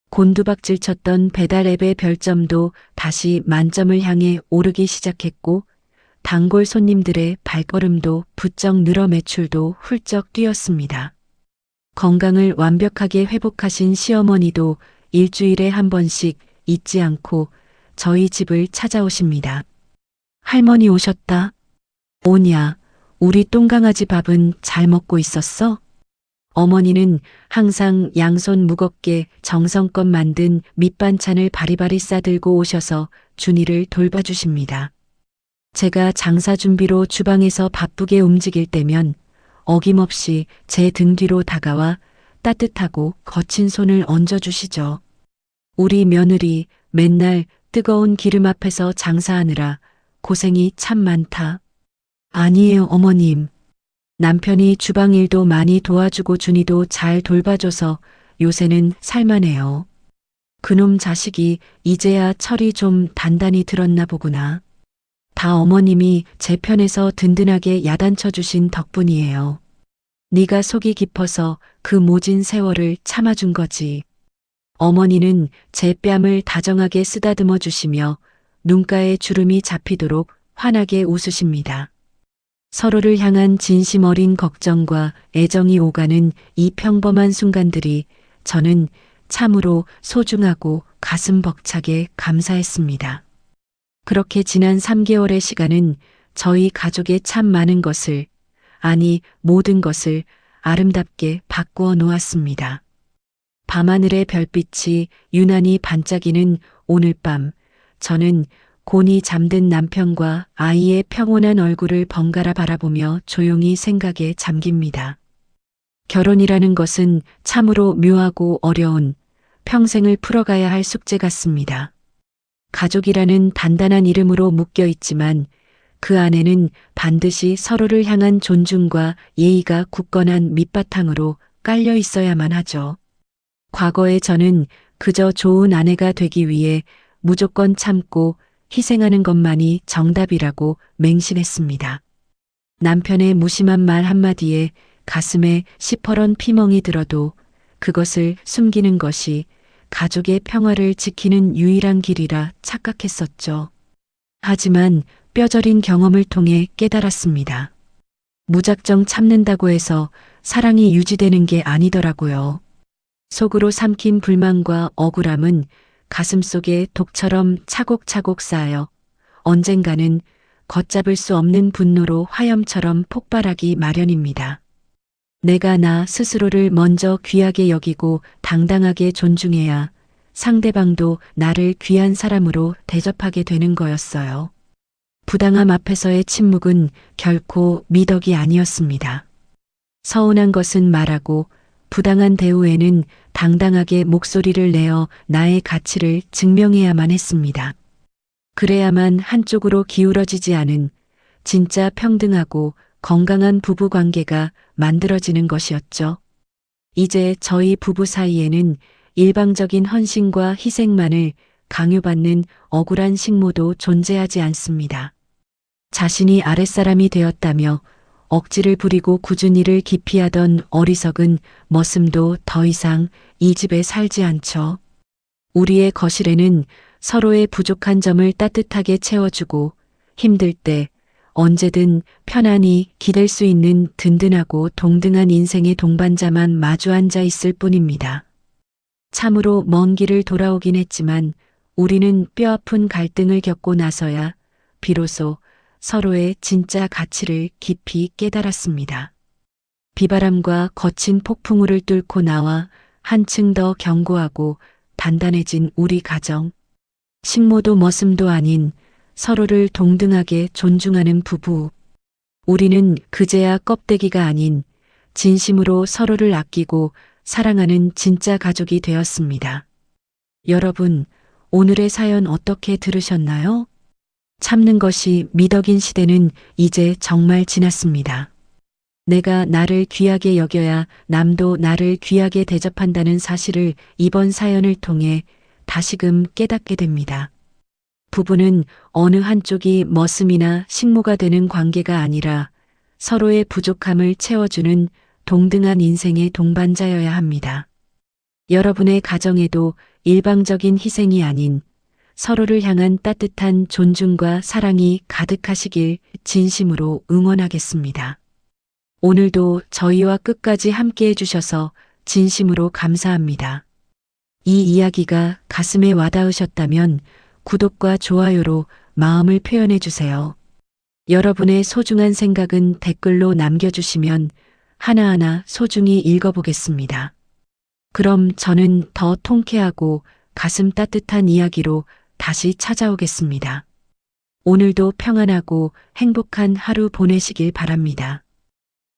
곤두박질 쳤던 배달 앱의 별점도 다시 만점을 향해 오르기 시작했고 단골 손님들의 발걸음도 부쩍 늘어 매출도 훌쩍 뛰었습니다. 건강을 완벽하게 회복하신 시어머니도 일주일에 한 번씩 잊지 않고 저희 집을 찾아오십니다. 할머니 오셨다. 오냐, 우리 똥강아지 밥은 잘 먹고 있었어? 어머니는 항상 양손 무겁게 정성껏 만든 밑반찬을 바리바리 싸들고 오셔서 준이를 돌봐주십니다. 제가 장사 준비로 주방에서 바쁘게 움직일 때면 어김없이 제 등 뒤로 다가와 따뜻하고 거친 손을 얹어주시죠. 우리 며느리 맨날 뜨거운 기름 앞에서 장사하느라 고생이 참 많다. 아니에요, 어머님. 남편이 주방 일도 많이 도와주고 준이도 잘 돌봐줘서 요새는 살만해요. 그놈 자식이 이제야 철이 좀 단단히 들었나 보구나. 다 어머님이 제 편에서 든든하게 야단쳐 주신 덕분이에요. 네가 속이 깊어서 그 모진 세월을 참아준 거지. 어머니는 제 뺨을 다정하게 쓰다듬어 주시며 눈가에 주름이 잡히도록 환하게 웃으십니다. 서로를 향한 진심 어린 걱정과 애정이 오가는 이 평범한 순간들이 저는 참으로 소중하고 가슴 벅차게 감사했습니다. 그렇게 지난 3개월의 시간은 저희 가족의 참 많은 것을, 아니 모든 것을 아름답게 바꾸어 놓았습니다. 밤하늘의 별빛이 유난히 반짝이는 오늘 밤, 저는 곤히 잠든 남편과 아이의 평온한 얼굴을 번갈아 바라보며 조용히 생각에 잠깁니다. 결혼이라는 것은 참으로 묘하고 어려운 평생을 풀어가야 할 숙제 같습니다. 가족이라는 단단한 이름으로 묶여 있지만 그 안에는 반드시 서로를 향한 존중과 예의가 굳건한 밑바탕으로 깔려 있어야만 하죠. 과거에 저는 그저 좋은 아내가 되기 위해 무조건 참고 희생하는 것만이 정답이라고 맹신했습니다. 남편의 무심한 말 한마디에 가슴에 시퍼런 피멍이 들어도 그것을 숨기는 것이 가족의 평화를 지키는 유일한 길이라 착각했었죠. 하지만 뼈저린 경험을 통해 깨달았습니다. 무작정 참는다고 해서 사랑이 유지되는 게 아니더라고요. 속으로 삼킨 불만과 억울함은 가슴속에 독처럼 차곡차곡 쌓여 언젠가는 걷잡을 수 없는 분노로 화염처럼 폭발하기 마련입니다. 내가 나 스스로를 먼저 귀하게 여기고 당당하게 존중해야 상대방도 나를 귀한 사람으로 대접하게 되는 거였어요. 부당함 앞에서의 침묵은 결코 미덕이 아니었습니다. 서운한 것은 말하고 부당한 대우에는 당당하게 목소리를 내어 나의 가치를 증명해야만 했습니다. 그래야만 한쪽으로 기울어지지 않은 진짜 평등하고 건강한 부부 관계가 만들어지는 것이었죠. 이제 저희 부부 사이에는 일방적인 헌신과 희생만을 강요받는 억울한 식모도 존재하지 않습니다. 자신이 아랫사람이 되었다며 억지를 부리고 꾸준히를 기피하던 어리석은 머슴도 더 이상 이 집에 살지 않죠. 우리의 거실에는 서로의 부족한 점을 따뜻하게 채워주고 힘들 때 언제든 편안히 기댈 수 있는 든든하고 동등한 인생의 동반자만 마주 앉아 있을 뿐입니다. 참으로 먼 길을 돌아오긴 했지만 우리는 뼈아픈 갈등을 겪고 나서야 비로소 서로의 진짜 가치를 깊이 깨달았습니다. 비바람과 거친 폭풍우를 뚫고 나와 한층 더 견고하고 단단해진 우리 가정. 식모도 머슴도 아닌 서로를 동등하게 존중하는 부부. 우리는 그제야 껍데기가 아닌 진심으로 서로를 아끼고 사랑하는 진짜 가족이 되었습니다. 여러분, 오늘의 사연 어떻게 들으셨나요? 참는 것이 미덕인 시대는 이제 정말 지났습니다. 내가 나를 귀하게 여겨야 남도 나를 귀하게 대접한다는 사실을 이번 사연을 통해 다시금 깨닫게 됩니다. 부부는 어느 한쪽이 머슴이나 식모가 되는 관계가 아니라 서로의 부족함을 채워주는 동등한 인생의 동반자여야 합니다. 여러분의 가정에도 일방적인 희생이 아닌 서로를 향한 따뜻한 존중과 사랑이 가득하시길 진심으로 응원하겠습니다. 오늘도 저희와 끝까지 함께 해주셔서 진심으로 감사합니다. 이 이야기가 가슴에 와닿으셨다면 구독과 좋아요로 마음을 표현해 주세요. 여러분의 소중한 생각은 댓글로 남겨주시면 하나하나 소중히 읽어보겠습니다. 그럼 저는 더 통쾌하고 가슴 따뜻한 이야기로 다시 찾아오겠습니다. 오늘도 평안하고 행복한 하루 보내시길 바랍니다.